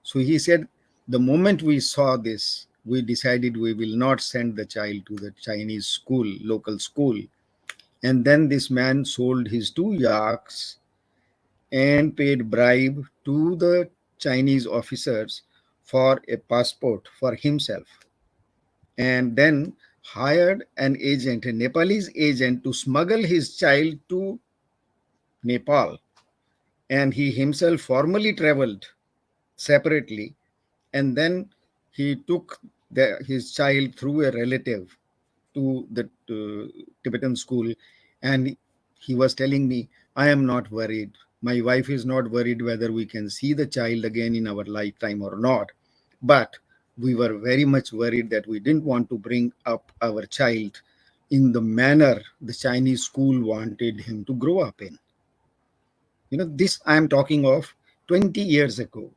S1: So he said, the moment we saw this, we decided we will not send the child to the Chinese school, local school. And then this man sold his 2 yaks and paid bribe to the Chinese officers for a passport for himself, and then hired an agent, a Nepalese agent, to smuggle his child to Nepal. And he himself formally traveled separately, and then he took his child through a relative to the Tibetan school. And he was telling me, "I am not worried. My wife is not worried whether we can see the child again in our lifetime or not. But we were very much worried that we didn't want to bring up our child in the manner the Chinese school wanted him to grow up in." This I am talking of 20 years ago.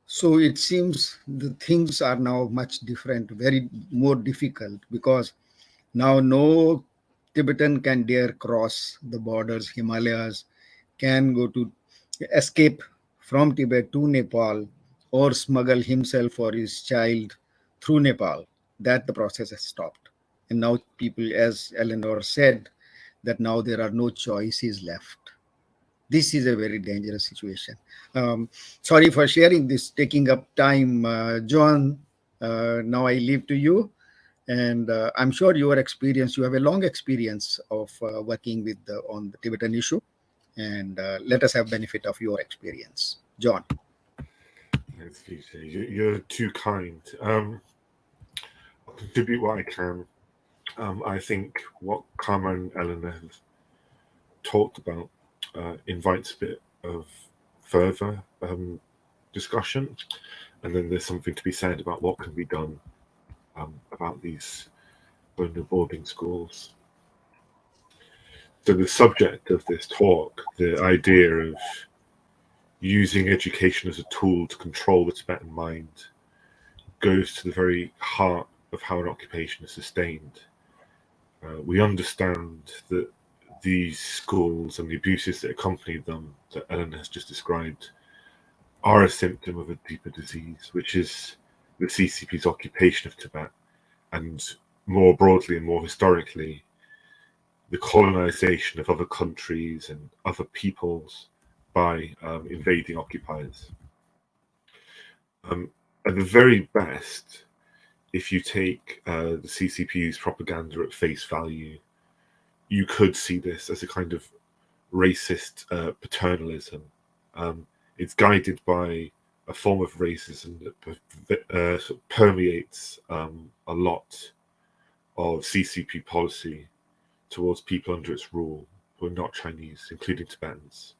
S1: So it seems the things are now much different, very more difficult, because now no Tibetan can dare cross the borders, Himalayas, can go to escape from Tibet to Nepal, or smuggle himself or his child through Nepal. That the process has stopped. And now people, as Eleanor said, that now there are no choices left. This is a very dangerous situation. Sorry for sharing this, taking up time. John, now I leave to you. And I'm sure you have a long experience of working on the Tibetan issue. And let us have benefit of your experience. John.
S4: Thanks, Vijay. You're too kind. I'll contribute what I can. I think what Karma and Eleanor have talked about invites a bit of further discussion, and then there's something to be said about what can be done about these vulnerable boarding schools. So the subject of this talk, the idea of using education as a tool to control the Tibetan mind, goes to the very heart of how an occupation is sustained. We understand that these schools and the abuses that accompany them, that Ellen has just described, are a symptom of a deeper disease, which is the CCP's occupation of Tibet, and more broadly and more historically, the colonization of other countries and other peoples by invading occupiers. At the very best, if you take the CCP's propaganda at face value, you could see this as a kind of racist paternalism. It's guided by a form of racism that sort of permeates a lot of CCP policy towards people under its rule who are not Chinese, including Tibetans.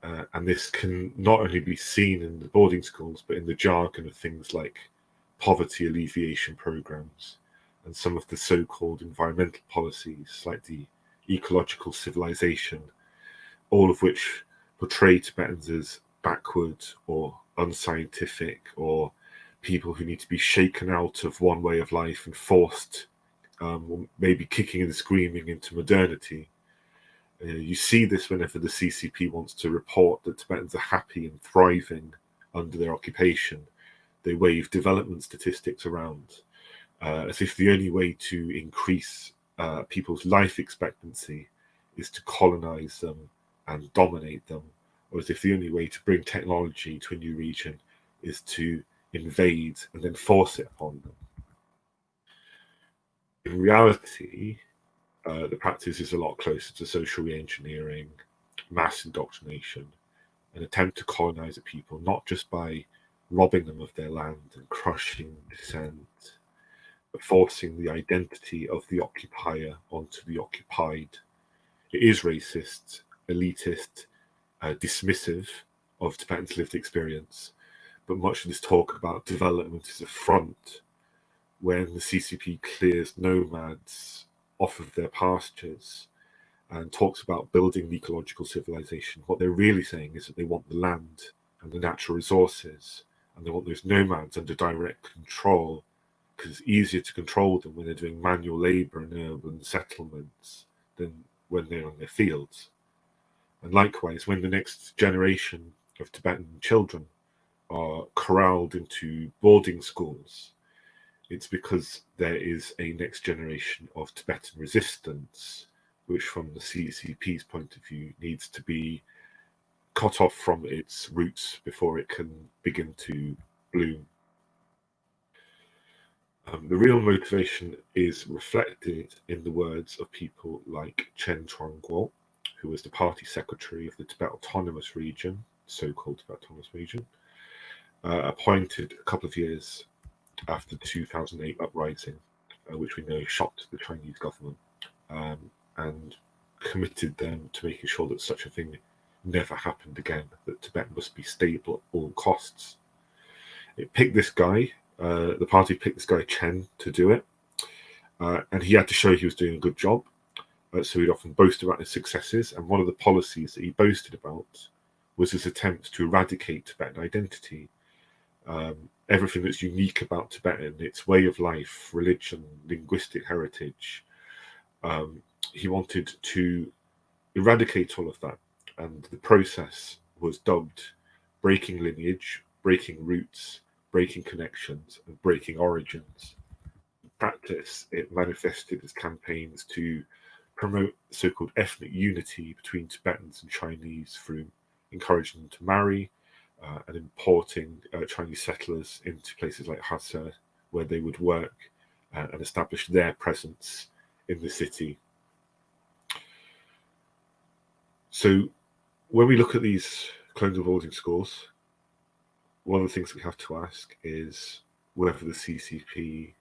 S4: And this can not only be seen in the boarding schools, but in the jargon of things like poverty alleviation programs and some of the so-called environmental policies like the ecological civilization, all of which portray Tibetans as backward or unscientific, or people who need to be shaken out of one way of life and forced, maybe kicking and screaming, into modernity. You see this whenever the CCP wants to report that Tibetans are happy and thriving under their occupation. They wave development statistics around as if the only way to increase people's life expectancy is to colonize them and dominate them, or as if the only way to bring technology to a new region is to invade and then force it upon them. In reality, the practice is a lot closer to social re-engineering, mass indoctrination, an attempt to colonize a people, not just by robbing them of their land and crushing dissent, but forcing the identity of the occupier onto the occupied. It is racist, elitist, dismissive of Tibetans' lived experience, but much of this talk about development is a front when the CCP clears nomads off of their pastures and talks about building the ecological civilization. What they're really saying is that they want the land and the natural resources, and they want those nomads under direct control, because it's easier to control them when they're doing manual labor in urban settlements than when they're on their fields. And likewise, when the next generation of Tibetan children are corralled into boarding schools, it's because there is a next generation of Tibetan resistance, which from the CCP's point of view needs to be cut off from its roots before it can begin to bloom. The real motivation is reflected in the words of people like Chen Chuangguo, who was the party secretary of the Tibet Autonomous Region, so-called Tibet Autonomous Region, appointed a couple of years after the 2008 uprising, which we know shocked the Chinese government, and committed them to making sure that such a thing never happened again, that Tibet must be stable at all costs. It picked this guy, the party picked this guy Chen to do it, and he had to show he was doing a good job, so he'd often boast about his successes, and one of the policies that he boasted about was his attempt to eradicate Tibetan identity. Everything that's unique about Tibetan, its way of life, religion, linguistic heritage. He wanted to eradicate all of that, and the process was dubbed breaking lineage, breaking roots, breaking connections, and breaking origins. In practice, it manifested as campaigns to promote so-called ethnic unity between Tibetans and Chinese through encouraging them to marry, and importing Chinese settlers into places like Hassa, where they would work and establish their presence in the city. So when we look at these colonial boarding schools, one of the things we have to ask is whether the CCP,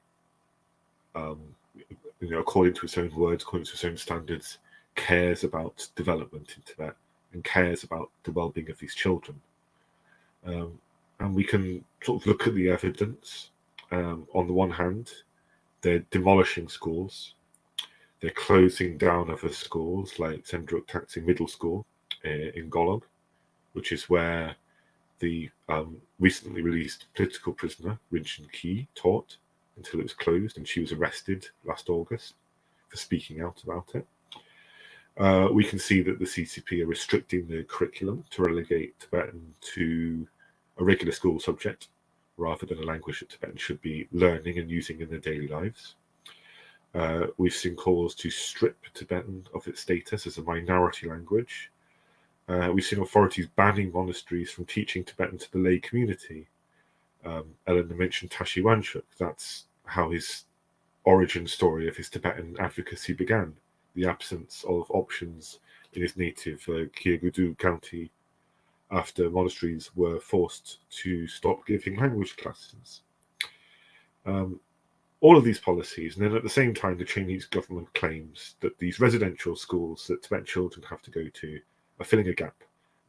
S4: according to its own words, according to its own standards, cares about development in Tibet and cares about the well-being of these children. And we can sort of look at the evidence. On the one hand, they're demolishing schools. They're closing down other schools like Sendruk Taxi Middle School in Golog, which is where the recently released political prisoner Rinchen Ki taught until it was closed, and she was arrested last August for speaking out about it. We can see that the CCP are restricting the curriculum to relegate Tibetan to a regular school subject rather than a language that Tibetans should be learning and using in their daily lives. We've seen calls to strip Tibetan of its status as a minority language. We've seen authorities banning monasteries from teaching Tibetan to the lay community. Eleanor mentioned Pashi Wanchuk. That's how his origin story of his Tibetan advocacy began. The absence of options in his native Kyagudu county after monasteries were forced to stop giving language classes. All of these policies, and then at the same time, the Chinese government claims that these residential schools that Tibetan children have to go to are filling a gap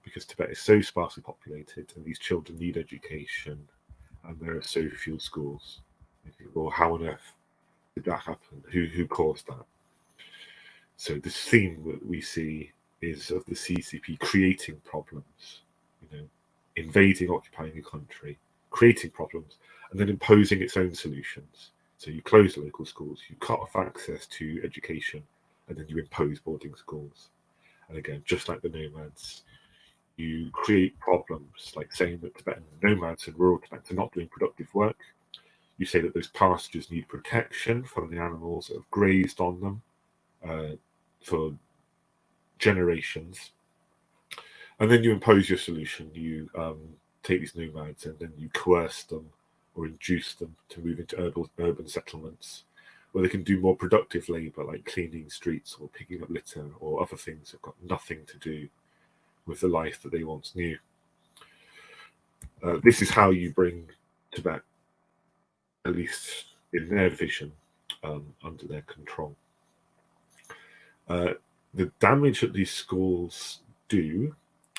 S4: because Tibet is so sparsely populated and these children need education and there are so few schools. Well, how on earth did that happen? Who caused that? So this theme that we see is of the CCP creating problems, invading, occupying a country, creating problems, and then imposing its own solutions. So you close the local schools, you cut off access to education, and then you impose boarding schools. And again, just like the nomads, you create problems like saying that Tibetan nomads in rural Tibet are not doing productive work. You say that those pastures need protection from the animals that have grazed on them for generations. And then you impose your solution. You take these nomads and then you coerce them or induce them to move into urban settlements where they can do more productive labor like cleaning streets or picking up litter or other things that have got nothing to do with the life that they once knew. This is how you bring Tibet, at least in their vision, under their control. The damage that these schools do,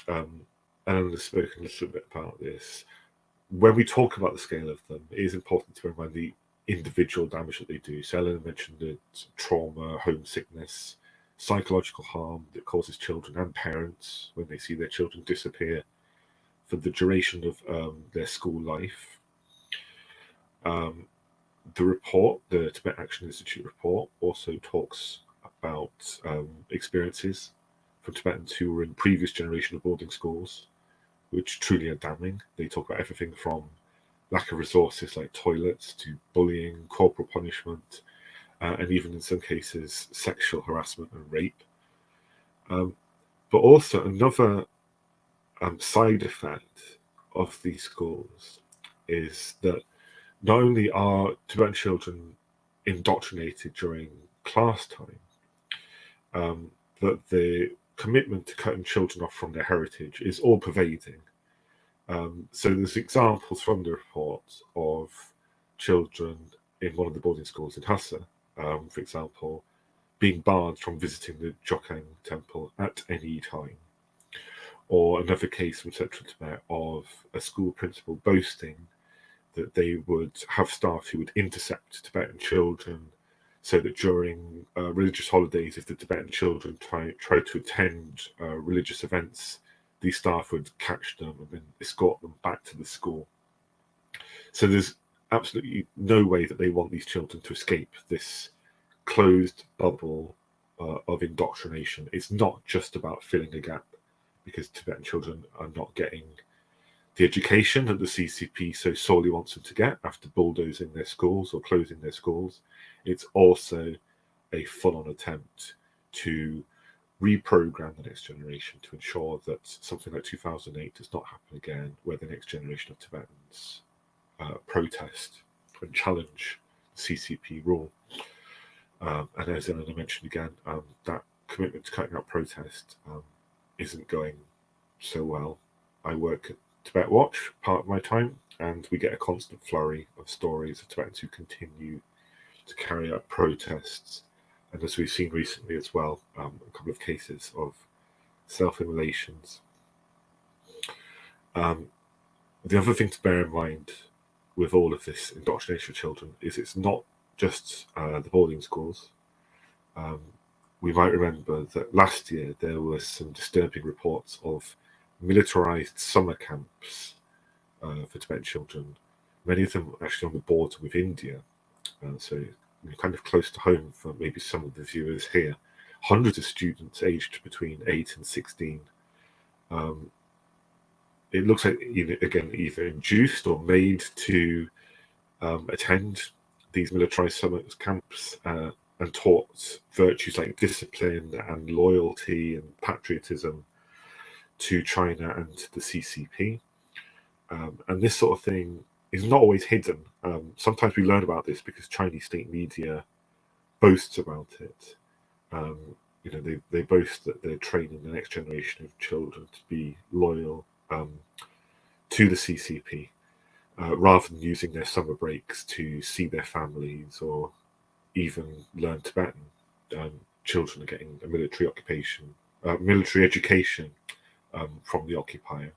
S4: Ellen has spoken a little bit about this. When we talk about the scale of them, it is important to bear in mind the individual damage that they do. So Ellen mentioned that trauma, homesickness, psychological harm that causes children and parents when they see their children disappear for the duration of their school life. The report, the Tibet Action Institute report, also talks about experiences from Tibetans who were in previous generation of boarding schools, which truly are damning. They talk about everything from lack of resources like toilets to bullying, corporal punishment, and even in some cases sexual harassment and rape. But also another side effect of these schools is that not only are Tibetan children indoctrinated during class time, but the commitment to cutting children off from their heritage is all pervading. So there's examples from the report of children in one of the boarding schools in Hassa, for example, being barred from visiting the Jokang temple at any time. Or another case from Central Tibet of a school principal boasting that they would have staff who would intercept Tibetan children so that during religious holidays, if the Tibetan children try to attend religious events, these staff would catch them and then escort them back to the school. So there's absolutely no way that they want these children to escape this closed bubble of indoctrination. It's not just about filling a gap, because Tibetan children are not getting the education that the CCP so sorely wants them to get after bulldozing their schools or closing their schools. It's also a full-on attempt to reprogram the next generation to ensure that something like 2008 does not happen again, where the next generation of Tibetans protest and challenge CCP rule. And as Eleanor mentioned again, that commitment to cutting out protest isn't going so well. I work at Tibet Watch part of my time, and we get a constant flurry of stories of Tibetans who continue to carry out protests. And as we've seen recently as well, a couple of cases of self-immolations. The other thing to bear in mind with all of this indoctrination of children is it's not just the boarding schools. we might remember that last year there were some disturbing reports of militarized summer camps for Tibetan children, many of them actually on the border with India. So kind of close to home for maybe some of the viewers here. Hundreds of students aged between 8 and 16. It looks like, either induced or made to attend these militarized summer camps and taught virtues like discipline and loyalty and patriotism to China and to the CCP. And this sort of thing is not always hidden. Sometimes we learn about this because Chinese state media boasts about it. They boast that they're training the next generation of children to be loyal to the CCP, rather than using their summer breaks to see their families or even learn Tibetan. Children are getting a military education from the occupier.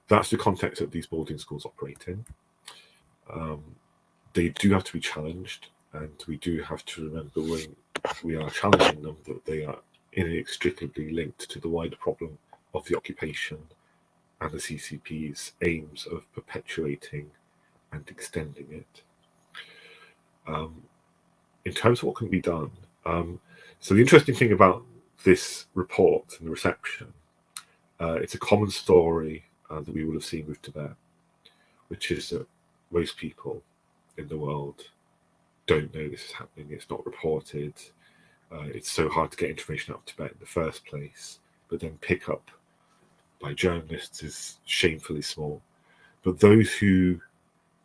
S4: That's the context that these boarding schools operate in. They do have to be challenged, and we do have to remember when we are challenging them that they are inextricably linked to the wider problem of the occupation and the CCP's aims of perpetuating and extending it. In terms of what can be done, so the interesting thing about this report and the reception, it's a common story that we would have seen with Tibet, which is that most people in the world don't know this is happening. It's not reported. It's so hard to get information out of Tibet in the first place, but then pick up by journalists is shamefully small. But those who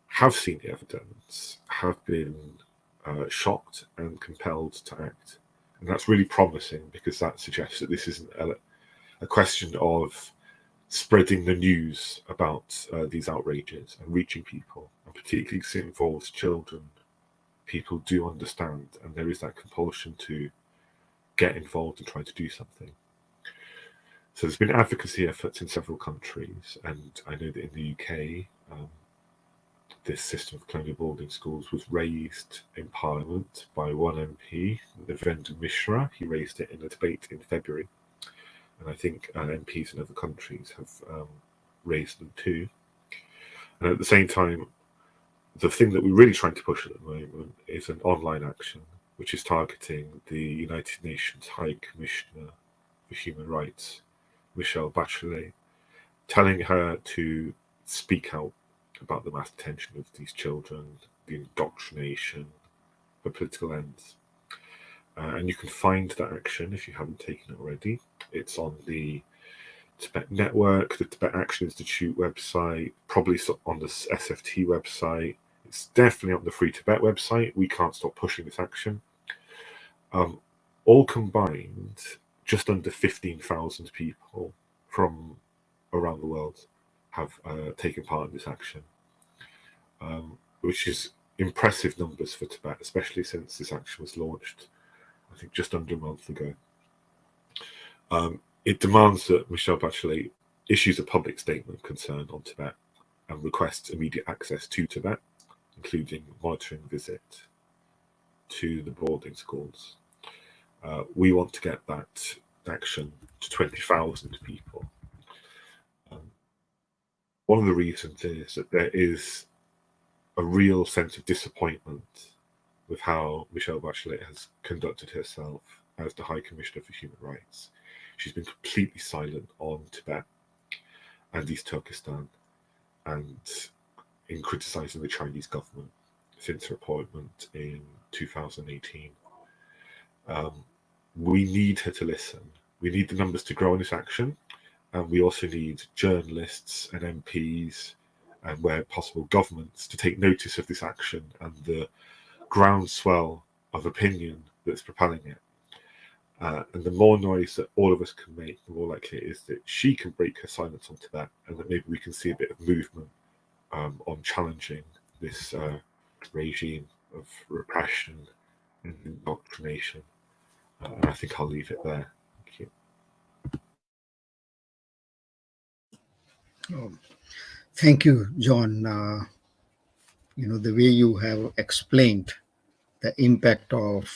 S4: have seen the evidence have been shocked and compelled to act. And that's really promising, because that suggests that this isn't a question of spreading the news about these outrages and reaching people, and particularly because it involves children. People do understand, and there is that compulsion to get involved and try to do something. So there's been advocacy efforts in several countries, and I know that in the UK, this system of colonial boarding schools was raised in Parliament by one MP, Devendra Mishra. He raised it in a debate in February, and I think MPs in other countries have raised them too. And at the same time, the thing that we're really trying to push at the moment is an online action, which is targeting the United Nations High Commissioner for Human Rights, Michelle Bachelet, telling her to speak out about the mass detention of these children, the indoctrination for political ends. And you can find that action if you haven't taken it already. It's on the Tibet Network, the Tibet Action Institute website, probably on the SFT website. It's definitely on the Free Tibet website. We can't stop pushing this action. All combined, just under 15,000 people from around the world have taken part in this action, which is impressive numbers for Tibet, especially since this action was launched, I think, just under a month ago. It demands that Michelle Bachelet issues a public statement of concern on Tibet and requests immediate access to Tibet, including monitoring visit to the boarding schools. We want to get that action to 20,000 people. One of the reasons is that there is a real sense of disappointment with how Michelle Bachelet has conducted herself as the High Commissioner for Human Rights. She's been completely silent on Tibet and East Turkestan, and in criticizing the Chinese government since her appointment in 2018. We need her to listen. We need the numbers to grow on this action, and we also need journalists and MPs, and where possible governments, to take notice of this action and the groundswell of opinion that's propelling it. And the more noise that all of us can make, the more likely it is that she can break her silence on Tibet, and that maybe we can see a bit of movement on challenging this regime of repression and indoctrination. And I think I'll leave it there. Thank you.
S1: Thank you, John. The way you have explained the impact of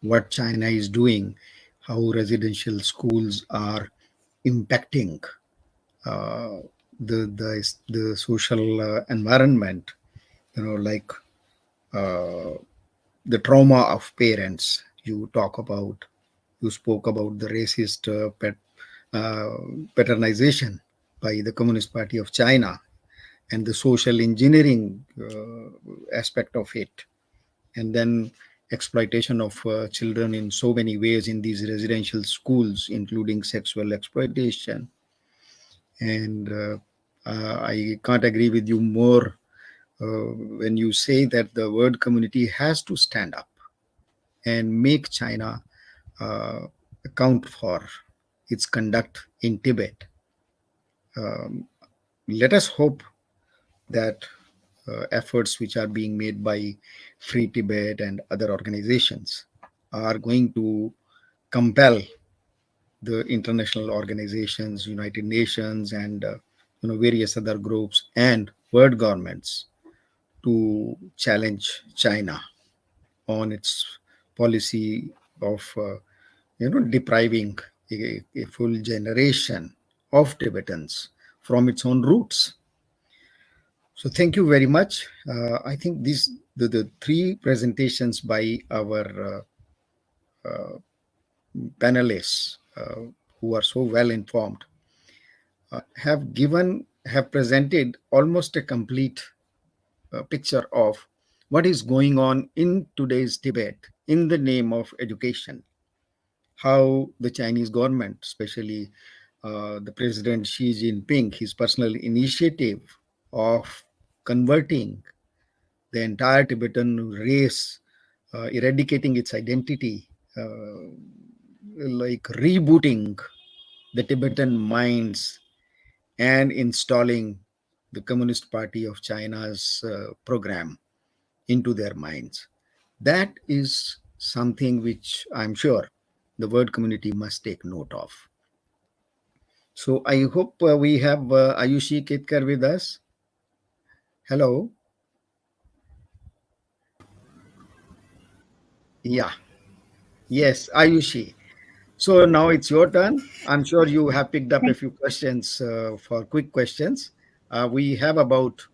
S1: what China is doing, how residential schools are impacting the social environment, like the trauma of parents. You spoke about the racist patronization by the Communist Party of China and the social engineering aspect of it, and then exploitation of children in so many ways in these residential schools, including sexual exploitation. And I can't agree with you more when you say that the world community has to stand up and make China account for its conduct in Tibet. Let us hope that efforts which are being made by Free Tibet and other organizations are going to compel the international organizations, United Nations, and various other groups and world governments to challenge China on its policy of depriving a full generation of Tibetans from its own roots. So thank you very much. I think the three presentations by our panelists who are so well informed have presented almost a complete picture of what is going on in today's Tibet in the name of education. How the Chinese government, especially the President Xi Jinping, his personal initiative of converting the entire Tibetan race, eradicating its identity, like rebooting the Tibetan minds and installing the Communist Party of China's program into their minds. That is something which I'm sure the world community must take note of. So I hope we have Ayushi Ketkar with us. Hello. Yeah. Yes, Ayushi. So now it's your turn. I'm sure you have picked up a few questions for quick questions. We have about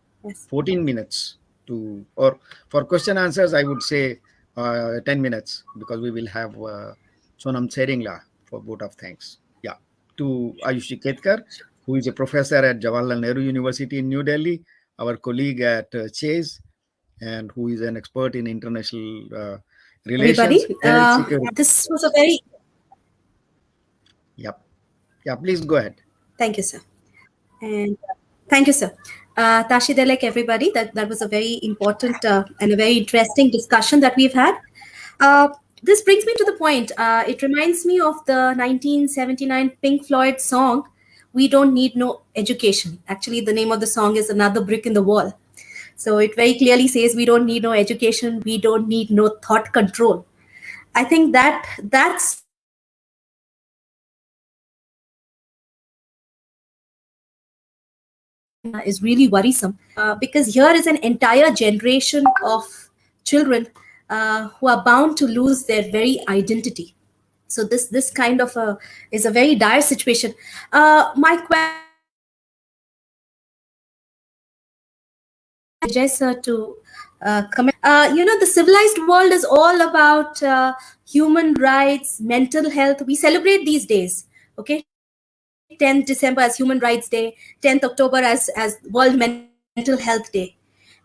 S1: 14 minutes or for question answers, I would say 10 minutes, because we will have Sonam Seringla for vote of thanks. Yeah. To Ayushi Ketkar, who is a professor at Jawaharlal Nehru University in New Delhi, our colleague at Chase, and who is an expert in international relations.
S5: This was a very...
S1: Yep. Yeah, please go ahead.
S5: Thank you, sir. And thank you, sir. Tashi Delek, everybody. That was a very important and a very interesting discussion that we've had. This brings me to the point. It reminds me of the 1979 Pink Floyd song, "We Don't Need No Education." Actually, the name of the song is "Another Brick in the Wall." So it very clearly says we don't need no education. We don't need no thought control. I think that's is really worrisome because here is an entire generation of children who are bound to lose their very identity. So this kind of is a very dire situation. My question to comment. The civilized world is all about human rights, mental health. We celebrate these days. Okay. 10th December as Human Rights Day, 10th October as World Mental Health Day.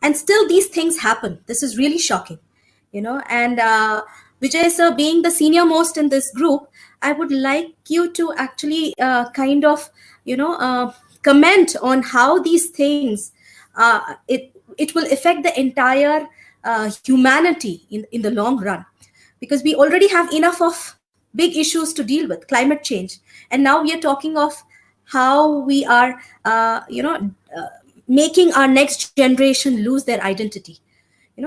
S5: And still these things happen. This is really shocking, and Vijay sir, being the senior most in this group, I would like you to actually kind of, comment on how these things, it will affect the entire humanity in the long run, because we already have enough of big issues to deal with, climate change. And now we are talking of how we are, making our next generation lose their identity.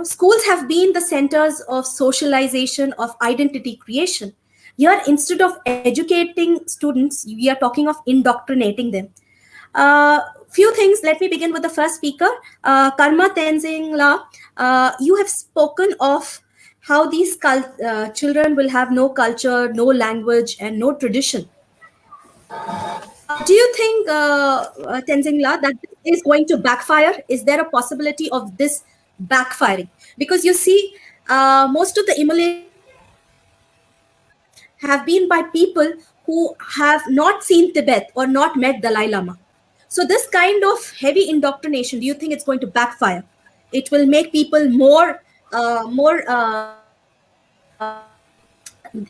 S5: Schools have been the centers of socialization, of identity creation. Here, instead of educating students, we are talking of indoctrinating them. Few things. Let me begin with the first speaker, Karma Tenzing La. You have spoken of how these children will have no culture, no language, and no tradition. Do you think, Tenzingla, that this is going to backfire? Is there a possibility of this backfiring? Because you see, most of the immolations have been by people who have not seen Tibet or not met Dalai Lama. So this kind of heavy indoctrination, do you think it's going to backfire? It will make people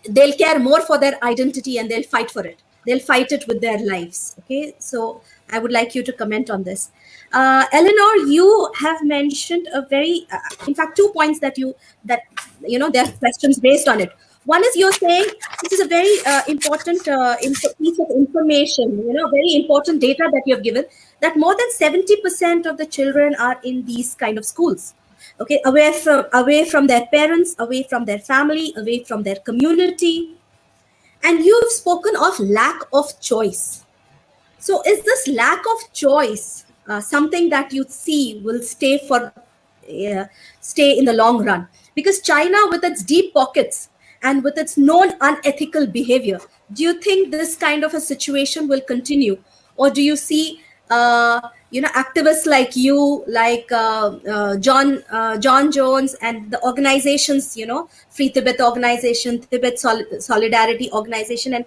S5: they'll care more for their identity and they'll fight for it. They'll fight it with their lives. Okay, so I would like you to comment on this. Eleanor, you have mentioned a very, in fact, 2 points that there are questions based on it. One is you're saying this is a very important piece of information, very important data that you have given, that more than 70% of the children are in these kind of schools. Okay, away from their parents, away from their family, away from their community. And you've spoken of lack of choice. So is this lack of choice something that you see will stay in the long run? Because China, with its deep pockets and with its known unethical behavior, do you think this kind of a situation will continue? Or do you see activists like you, like John Jones and the organizations, Free Tibet Organization, Tibet Solidarity Organization, and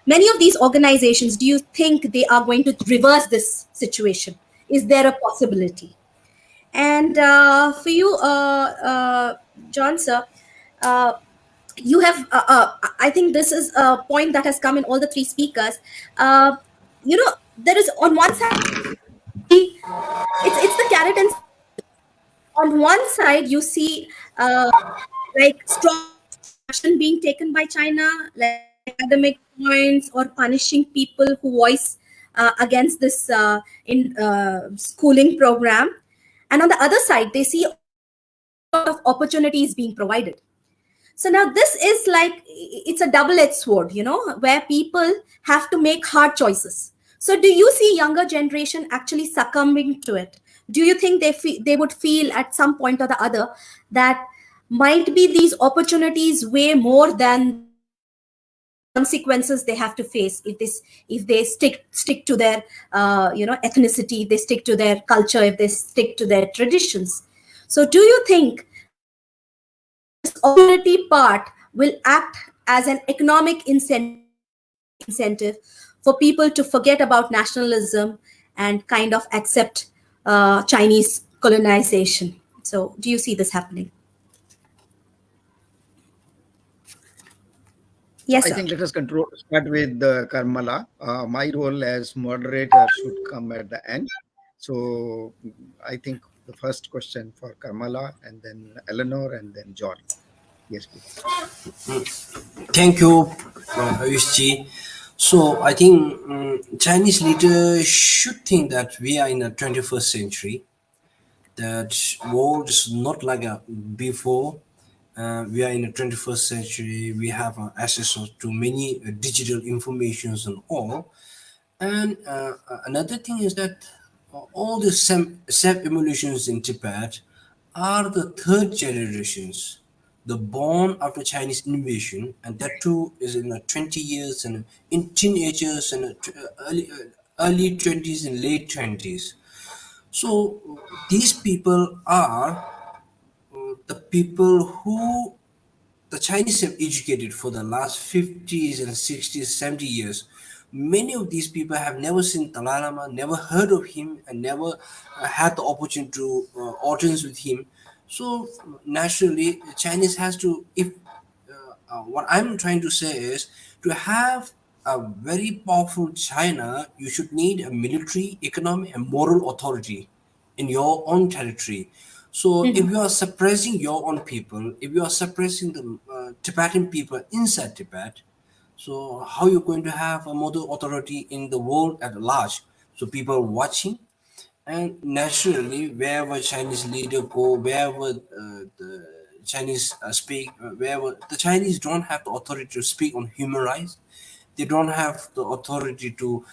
S5: many of these organizations, do you think they are going to reverse this situation? Is there a possibility? And for you, John, sir, you have, I think this is a point that has come in all the three speakers. There is on one side, it's the carrot and on one side you see like strong action being taken by China, like academic points or punishing people who voice against this schooling program, and on the other side they see a lot of opportunities being provided. So now this is like, it's a double-edged sword, where people have to make hard choices. So do you see younger generation actually succumbing to it? Do you think they would feel at some point or the other that might be these opportunities way more than consequences they have to face if they stick to their ethnicity, they stick to their culture, if they stick to their traditions? So do you think this opportunity part will act as an economic incentive for people to forget about nationalism and kind of accept Chinese colonization? So do you see this happening? Yes, sir.
S1: I think let us start with Karmala. My role as moderator should come at the end. So I think the first question for Karmala, and then Eleanor, and then John. Yes, please.
S2: Thank you, Ayushji. So I think Chinese leaders should think that we are in the 21st century, that world is not like before. We are in the 21st century. We have access to many digital informations and all. And another thing is that all the self-emulations in Tibet are the third generations, the born after Chinese invasion, and that too is in the 20 years and in teenagers and early 20s and late 20s. So these people are the people who the Chinese have educated for the last 50s and 60s, 70 years. Many of these people have never seen Dalai Lama, never heard of him, and never had the opportunity to audience with him. So naturally, the Chinese has to, if what I'm trying to say is, to have a very powerful China, you should need a military, economic, and moral authority in your own territory. So if you are suppressing your own people, if you are suppressing the Tibetan people inside Tibet, so how are you going to have a moral authority in the world at large? So people watching, and naturally, wherever Chinese leader go, wherever the Chinese speak, wherever the Chinese don't have the authority to speak on human rights, they don't have the authority to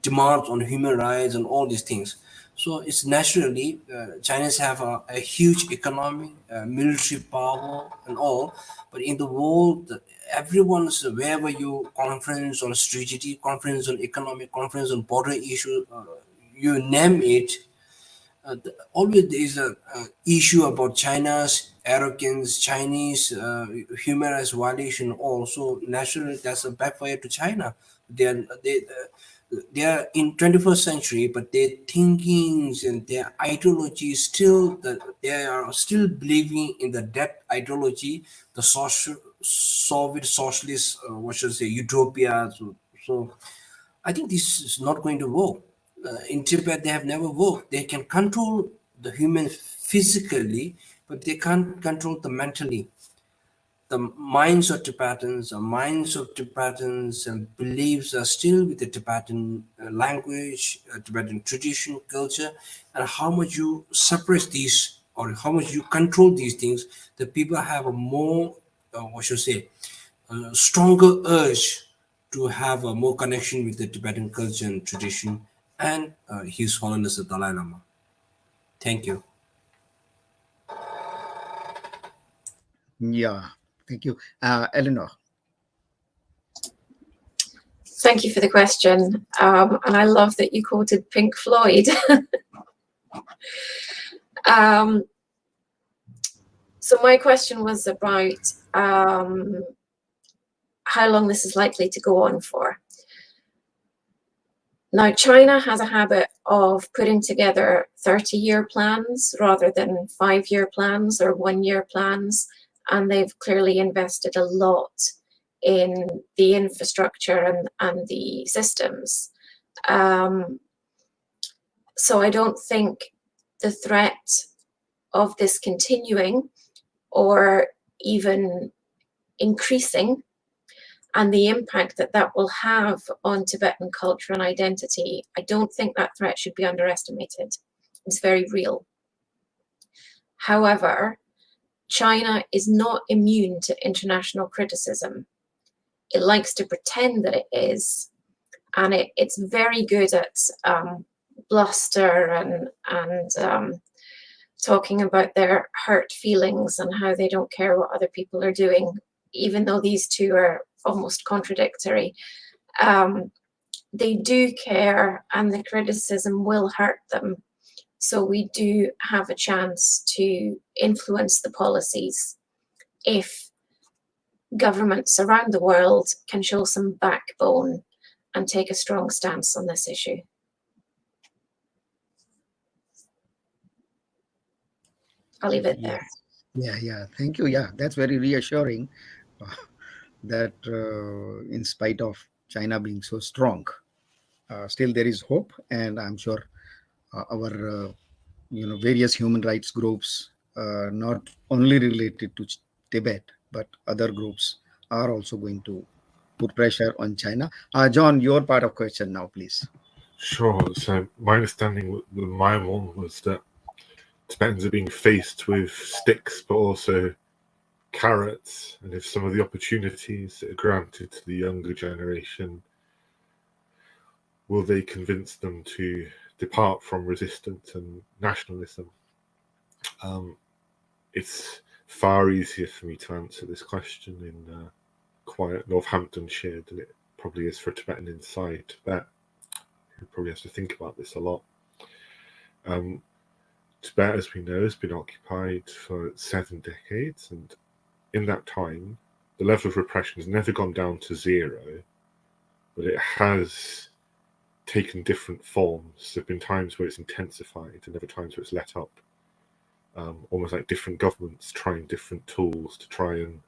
S2: demand on human rights and all these things. So it's naturally Chinese have a huge economy, military power, and all. But in the world, everyone's wherever you conference on strategy, conference on economic, conference on border issue, you name it. Always there is a issue about China's arrogance, Chinese human rights violation. Also, naturally, that's a backfire to China. They are in 21st century, but their thinkings and their ideology is still that they are still believing in the dead ideology, the social Soviet socialist, what should I say, utopia. So I think this is not going to work. In Tibet, they have never worked. They can control the human physically, but they can't control the mentally. The minds of Tibetans and beliefs are still with the Tibetan language, Tibetan tradition, culture, and how much you suppress these or how much you control these things, the people have a more, what should I say, a stronger urge to have a more connection with the Tibetan culture and tradition and His Holiness the Dalai Lama. Thank you.
S1: Yeah, thank you. Eleanor.
S3: Thank you for the question. And I love that you quoted Pink Floyd. So my question was about how long this is likely to go on for. Now, China has a habit of putting together 30-year plans rather than 5-year plans or 1-year plans, and they've clearly invested a lot in the infrastructure and the systems. So I don't think the threat of this continuing or even increasing and the impact that that will have on Tibetan culture and identity, I don't think that threat should be underestimated. It's very real. However, China is not immune to international criticism. It likes to pretend that it is, and it's very good at bluster and talking about their hurt feelings and how they don't care what other people are doing, even though these two are almost contradictory. They do care, and the criticism will hurt them. So we do have a chance to influence the policies if governments around the world can show some backbone and take a strong stance on this issue. I'll leave it there.
S1: Yeah, thank you. Yeah, that's very reassuring that in spite of China being so strong, still there is hope, and I'm sure our various human rights groups, not only related to Tibet, but other groups are also going to put pressure on China. John, your part of question now, please.
S4: Sure. So my understanding with Myanmar was that Tibetans are being faced with sticks, but also carrots, and if some of the opportunities that are granted to the younger generation, will they convince them to depart from resistance and nationalism? It's far easier for me to answer this question in quiet Northamptonshire than it probably is for a Tibetan inside Tibet, who probably has to think about this a lot. Tibet, as we know, has been occupied for 7 decades, and in that time, the level of repression has never gone down to zero, but it has taken different forms. There have been times where it's intensified and other times where it's let up. Almost like different governments trying different tools to try and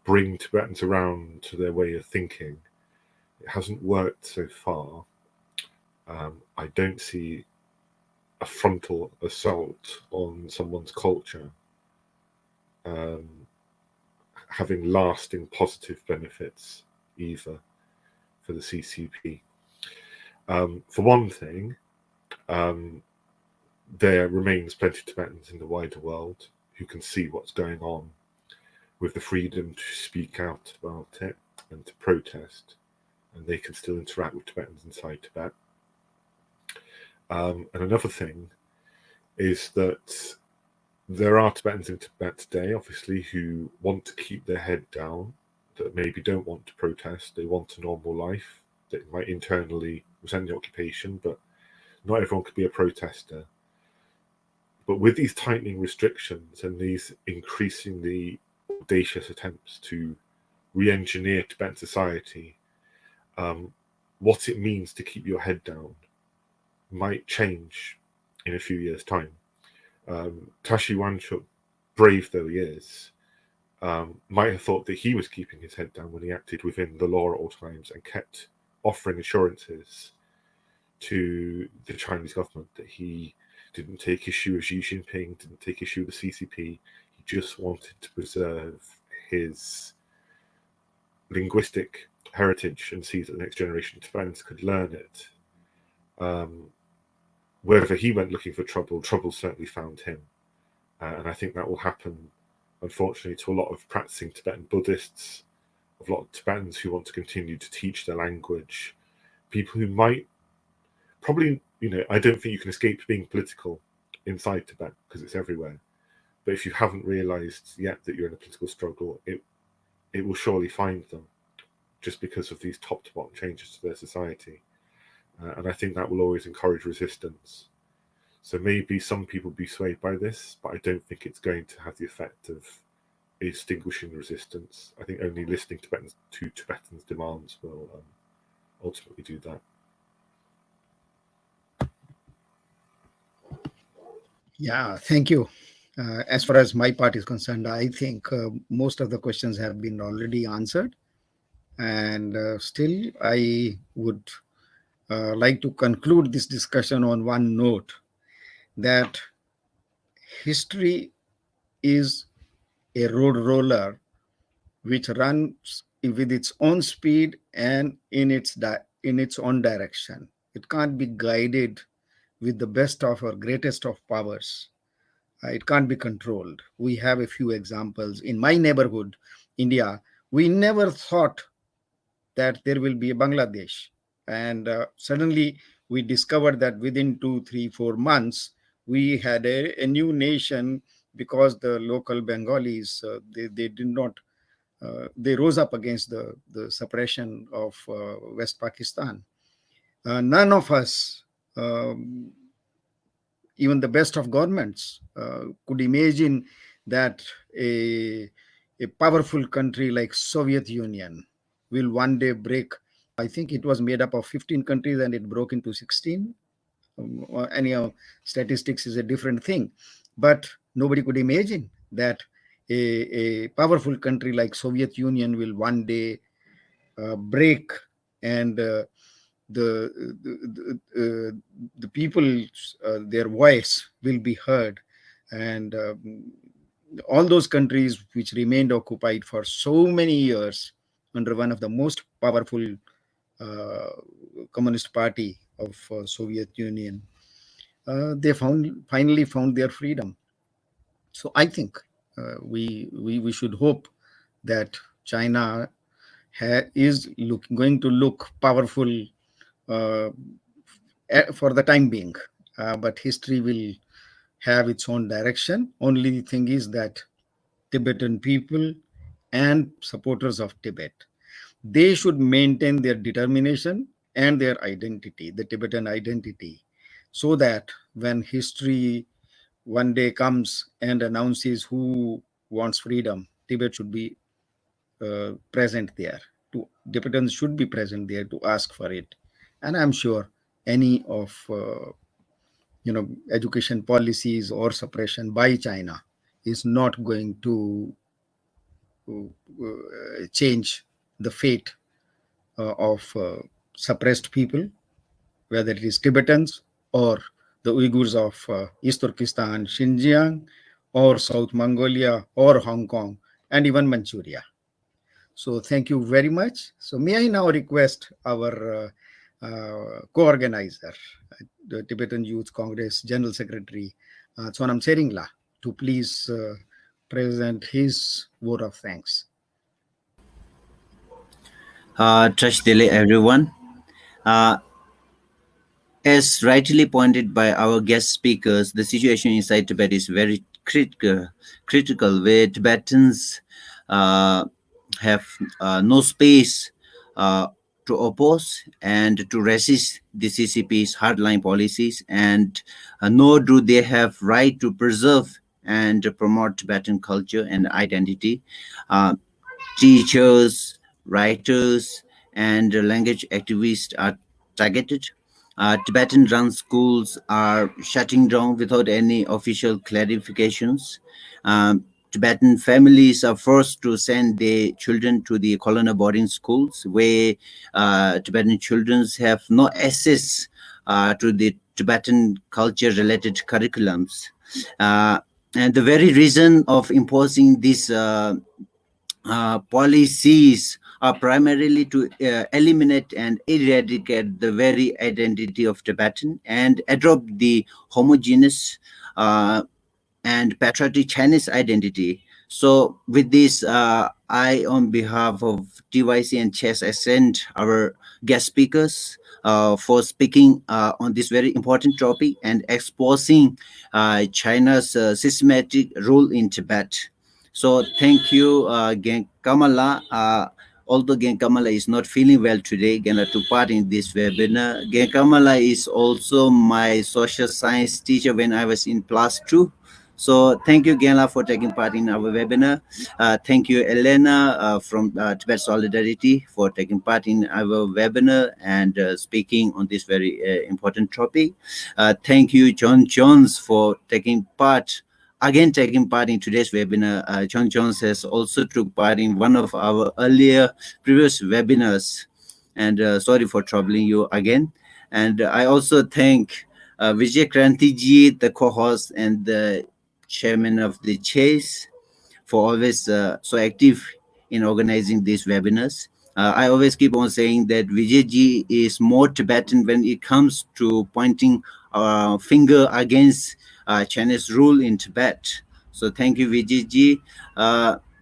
S4: bring Tibetans around to their way of thinking. It hasn't worked so far. I don't see a frontal assault on someone's culture having lasting positive benefits either for the CCP. For one thing, there remains plenty of Tibetans in the wider world who can see what's going on with the freedom to speak out about it and to protest, and they can still interact with Tibetans inside Tibet. And another thing is that there are Tibetans in Tibet today, obviously, who want to keep their head down, that maybe don't want to protest. They want a normal life. They might internally resent the occupation, but not everyone could be a protester. But with these tightening restrictions and these increasingly audacious attempts to re-engineer Tibetan society, what it means to keep your head down might change in a few years' time. Pashi Wanchuk, brave though he is, might have thought that he was keeping his head down when he acted within the law at all times and kept offering assurances to the Chinese government that he didn't take issue with Xi Jinping, didn't take issue with the CCP. He just wanted to preserve his linguistic heritage and see that the next generation of Tibetans could learn it. Wherever he went looking for trouble, trouble certainly found him. And I think that will happen, unfortunately, to a lot of practicing Tibetan Buddhists, a lot of Tibetans who want to continue to teach their language, people who might probably, I don't think you can escape being political inside Tibet because it's everywhere. But if you haven't realized yet that you're in a political struggle, it will surely find them just because of these top-to-bottom changes to their society. And I think that will always encourage resistance. So maybe some people will be swayed by this, but I don't think it's going to have the effect of extinguishing resistance. I think only listening to Tibetans' demands will ultimately do that.
S1: Yeah, thank you. As far as my part is concerned, I think most of the questions have been already answered. And still, I would like to conclude this discussion on one note, that history is a road roller which runs with its own speed and in its own direction. It can't be guided with the best of or greatest of powers. It can't be controlled. We have a few examples. In my neighborhood, India, we never thought that there will be a Bangladesh. And suddenly we discovered that within 2, 3, 4 months, we had a new nation because the local Bengalis, they did not, they rose up against the suppression of West Pakistan. None of us, even the best of governments, could imagine that a powerful country like Soviet Union will one day break. I think it was made up of 15 countries and it broke into 16. Anyhow, statistics is a different thing. But nobody could imagine that a powerful country like Soviet Union will one day break, and the people, their voice will be heard. And all those countries which remained occupied for so many years under one of the most powerful communist party of Soviet Union, they finally found their freedom. So I think we should hope that China is going to look powerful for the time being, but history will have its own direction. Only thing is that Tibetan people and supporters of Tibet, they should maintain their determination and their identity, the Tibetan identity, so that when history one day comes and announces who wants freedom, Tibet should be present there. Tibetans should be present there to ask for it. And I'm sure any of education policies or suppression by China is not going to change the fate of suppressed people, whether it is Tibetans or the Uyghurs of East Turkestan, Xinjiang, or South Mongolia, or Hong Kong, and even Manchuria. So thank you very much. So may I now request our co-organizer, the Tibetan Youth Congress General Secretary, Sonam Seringla, to please present his vote of thanks.
S6: Trust Delhi, everyone. as rightly pointed by our guest speakers, the situation inside Tibet is very critical, where Tibetans have no space to oppose and to resist the CCP's hardline policies, and nor do they have right to preserve and promote Tibetan culture and identity. Uh, Teachers, writers, and language activists are targeted. Tibetan run schools are shutting down without any official clarifications. Tibetan families are forced to send their children to the colonial boarding schools, where Tibetan children have no access to the Tibetan culture related curriculums. And the very reason of imposing these policies are primarily to eliminate and eradicate the very identity of Tibetan and adopt the homogeneous and patriotic Chinese identity. So with this, I, on behalf of TYC and Chess, I send our guest speakers for speaking on this very important topic and exposing China's systematic rule in Tibet. So thank you, Gen Kamala. Although Gen Kamala is not feeling well today, gonna took part in this webinar. Gen Kamala is also my social science teacher when I was in class 2. So thank you, Genla, for taking part in our webinar. Thank you, Elena from Tibet Solidarity, for taking part in our webinar and speaking on this very important topic. Thank you, John Jones, for taking part in today's webinar. John Jones has also took part in one of our previous webinars. And sorry for troubling you again. And I also thank Vijay Krantiji, the co-host and the chairman of the Chase, for always so active in organizing these webinars. I always keep on saying that Vijayji is more Tibetan when it comes to pointing a finger against Chinese rule in Tibet. So thank you, Vijayji.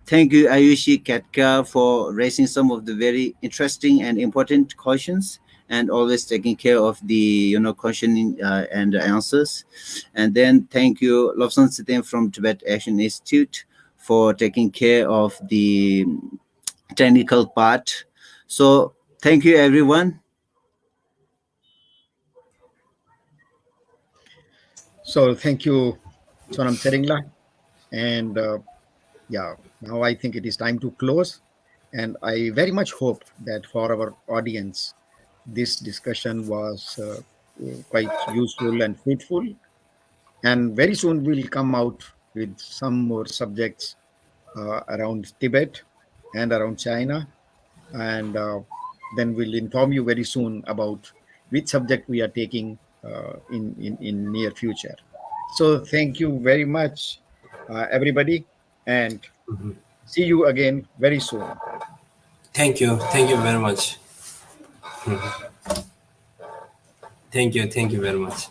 S6: Thank you, Ayushi Katka, for raising some of the very interesting and important questions, and always taking care of the questioning and answers. And then thank you, Lobsang Sitem from Tibet Action Institute, for taking care of the technical part. So thank you, everyone.
S1: So thank you, Sonam Seringla. And yeah, now I think it is time to close. And I very much hope that for our audience, this discussion was quite useful and fruitful. And very soon we'll come out with some more subjects around Tibet and around China. And then we'll inform you very soon about which subject we are taking in near future. So thank you very much, everybody, and see you again very soon.
S2: Thank you very much. Thank you very much.